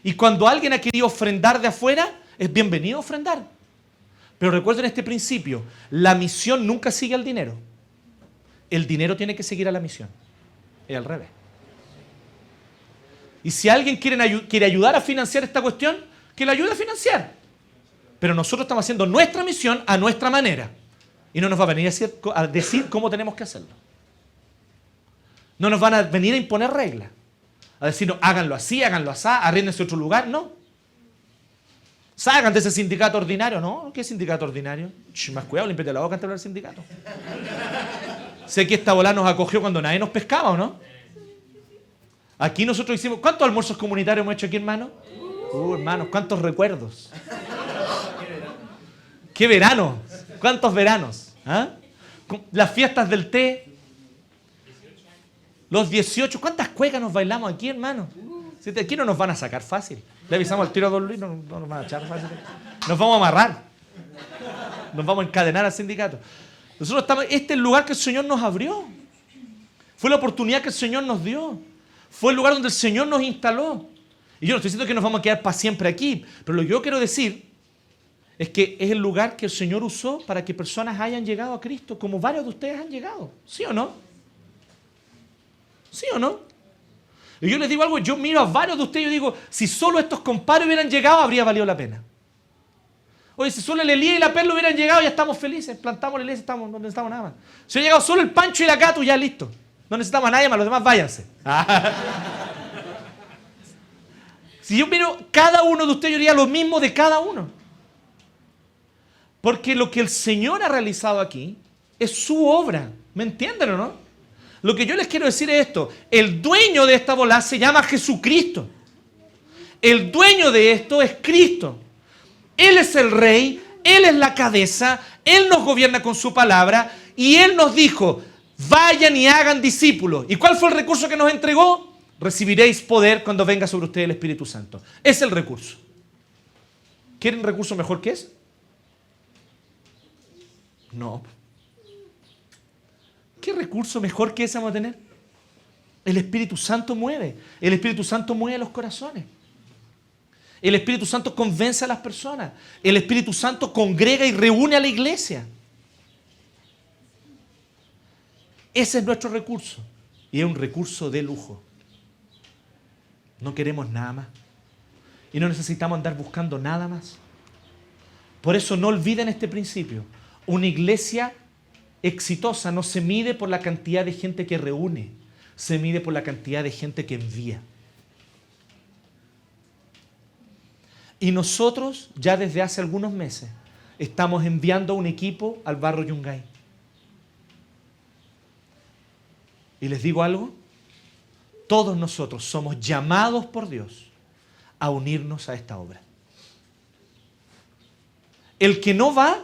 Y cuando alguien ha querido ofrendar de afuera, es bienvenido a ofrendar. Pero recuerden este principio, la misión nunca sigue al dinero. El dinero tiene que seguir a la misión. Es al revés. Y si alguien quiere ayudar a financiar esta cuestión, que la ayude a financiar. Pero nosotros estamos haciendo nuestra misión a nuestra manera. Y no nos va a venir a decir cómo tenemos que hacerlo. No nos van a venir a imponer reglas. A decirnos, háganlo así, arríendense otro lugar. No. Salgan de ese sindicato ordinario. No, ¿qué sindicato ordinario? Más cuidado, límpiate la boca antes de hablar del sindicato. Sé que esta bola nos acogió cuando nadie nos pescaba, ¿o no? Aquí nosotros hicimos... ¿Cuántos almuerzos comunitarios hemos hecho aquí, hermano? Hermanos, ¿cuántos recuerdos? ¡Qué verano! ¿Cuántos veranos? ¿Ah? Las fiestas del té. Los 18. ¿Cuántas cuecas nos bailamos aquí, hermano? Aquí no nos van a sacar fácil. Le avisamos al tiro a Don Luis, no nos van a echar fácil. Nos vamos a amarrar. Nos vamos a encadenar al sindicato. Nosotros estamos, este es el lugar que el Señor nos abrió. Fue la oportunidad que el Señor nos dio. Fue el lugar donde el Señor nos instaló. Y yo no estoy diciendo que nos vamos a quedar para siempre aquí, pero lo que yo quiero decir es que es el lugar que el Señor usó para que personas hayan llegado a Cristo, como varios de ustedes han llegado. ¿Sí o no? ¿Sí o no? Y yo les digo algo, yo miro a varios de ustedes y yo digo, si solo estos compadres hubieran llegado, habría valido la pena. Oye, si solo el Elías y la Perla hubieran llegado, ya estamos felices. Plantamos la iglesia, no necesitamos nada más. Si ha llegado solo el Pancho y la Cato, ya listo. No necesitamos a nadie más, los demás váyanse. Si yo miro cada uno de ustedes, yo diría lo mismo de cada uno. Porque lo que el Señor ha realizado aquí es su obra. ¿Me entienden o no? Lo que yo les quiero decir es esto. El dueño de esta bola se llama Jesucristo. El dueño de esto es Cristo. Él es el Rey, Él es la cabeza, Él nos gobierna con su palabra y Él nos dijo, vayan y hagan discípulos. ¿Y cuál fue el recurso que nos entregó? Recibiréis poder cuando venga sobre ustedes el Espíritu Santo. Es el recurso. ¿Quieren recurso mejor que ese? No. ¿Qué recurso mejor que ese vamos a tener? El Espíritu Santo mueve. El Espíritu Santo mueve los corazones. El Espíritu Santo convence a las personas. El Espíritu Santo congrega y reúne a la iglesia. Ese es nuestro recurso. Y es un recurso de lujo. No queremos nada más. Y no necesitamos andar buscando nada más. Por eso no olviden este principio. Una iglesia exitosa no se mide por la cantidad de gente que reúne. Se mide por la cantidad de gente que envía. Y nosotros, ya desde hace algunos meses, estamos enviando un equipo al barrio Yungay. Y les digo algo, todos nosotros somos llamados por Dios a unirnos a esta obra. El que no va,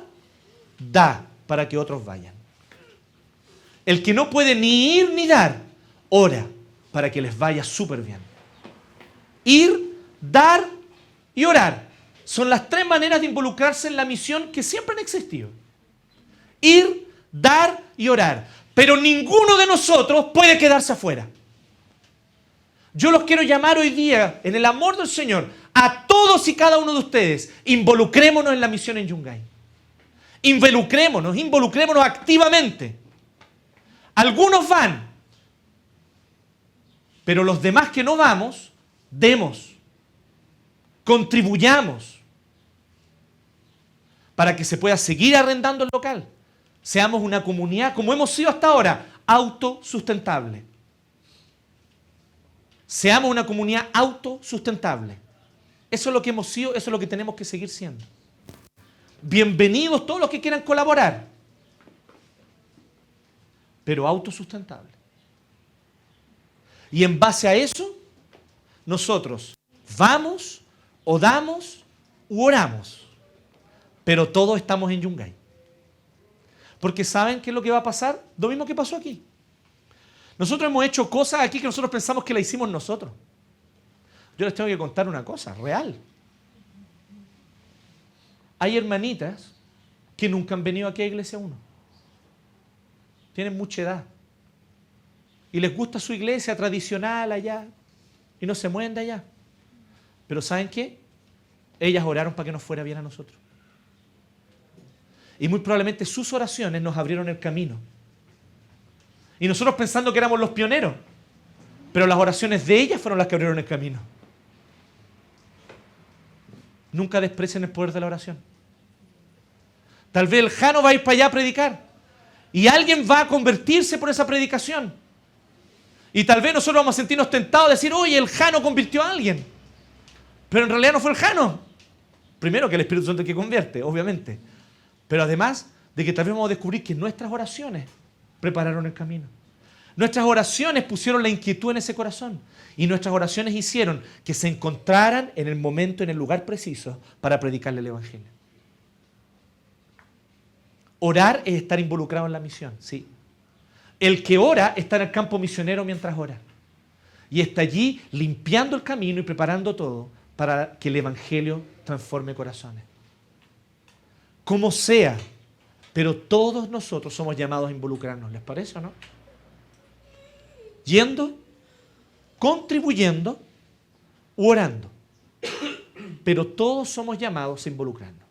da para que otros vayan. El que no puede ni ir ni dar, ora para que les vaya súper bien. Ir, dar y orar son las tres maneras de involucrarse en la misión que siempre han existido. Ir, dar y orar. Pero ninguno de nosotros puede quedarse afuera. Yo los quiero llamar hoy día, en el amor del Señor, a todos y cada uno de ustedes. Involucrémonos en la misión en Yungay. Involucrémonos activamente. Algunos van, pero los demás que no vamos, demos, contribuyamos para que se pueda seguir arrendando el local. Seamos una comunidad, como hemos sido hasta ahora, autosustentable. Seamos una comunidad autosustentable. Eso es lo que hemos sido, eso es lo que tenemos que seguir siendo. Bienvenidos todos los que quieran colaborar, pero autosustentable. Y en base a eso, nosotros vamos, o damos, u oramos, pero todos estamos en Yungay. Porque ¿saben qué es lo que va a pasar? Lo mismo que pasó aquí. Nosotros hemos hecho cosas aquí que nosotros pensamos que la hicimos nosotros. Yo les tengo que contar una cosa, real. Hay hermanitas que nunca han venido aquí a Iglesia 1. Tienen mucha edad. Y les gusta su iglesia tradicional allá. Y no se mueven de allá. Pero ¿saben qué? Ellas oraron para que nos fuera bien a nosotros. Y muy probablemente sus oraciones nos abrieron el camino. Y nosotros pensando que éramos los pioneros. Pero las oraciones de ellas fueron las que abrieron el camino. Nunca desprecien el poder de la oración. Tal vez el Jano va a ir para allá a predicar. Y alguien va a convertirse por esa predicación. Y tal vez nosotros vamos a sentirnos tentados de decir, oye, el Jano convirtió a alguien. Pero en realidad no fue el Jano. Primero que el Espíritu Santo es el que convierte, obviamente. Pero además de que tal vez vamos a descubrir que nuestras oraciones prepararon el camino. Nuestras oraciones pusieron la inquietud en ese corazón. Y nuestras oraciones hicieron que se encontraran en el momento, en el lugar preciso para predicarle el Evangelio. Orar es estar involucrado en la misión, sí. El que ora está en el campo misionero mientras ora. Y está allí limpiando el camino y preparando todo para que el Evangelio transforme corazones. Como sea, pero todos nosotros somos llamados a involucrarnos. ¿Les parece o no? Yendo, contribuyendo u orando. Pero todos somos llamados a involucrarnos.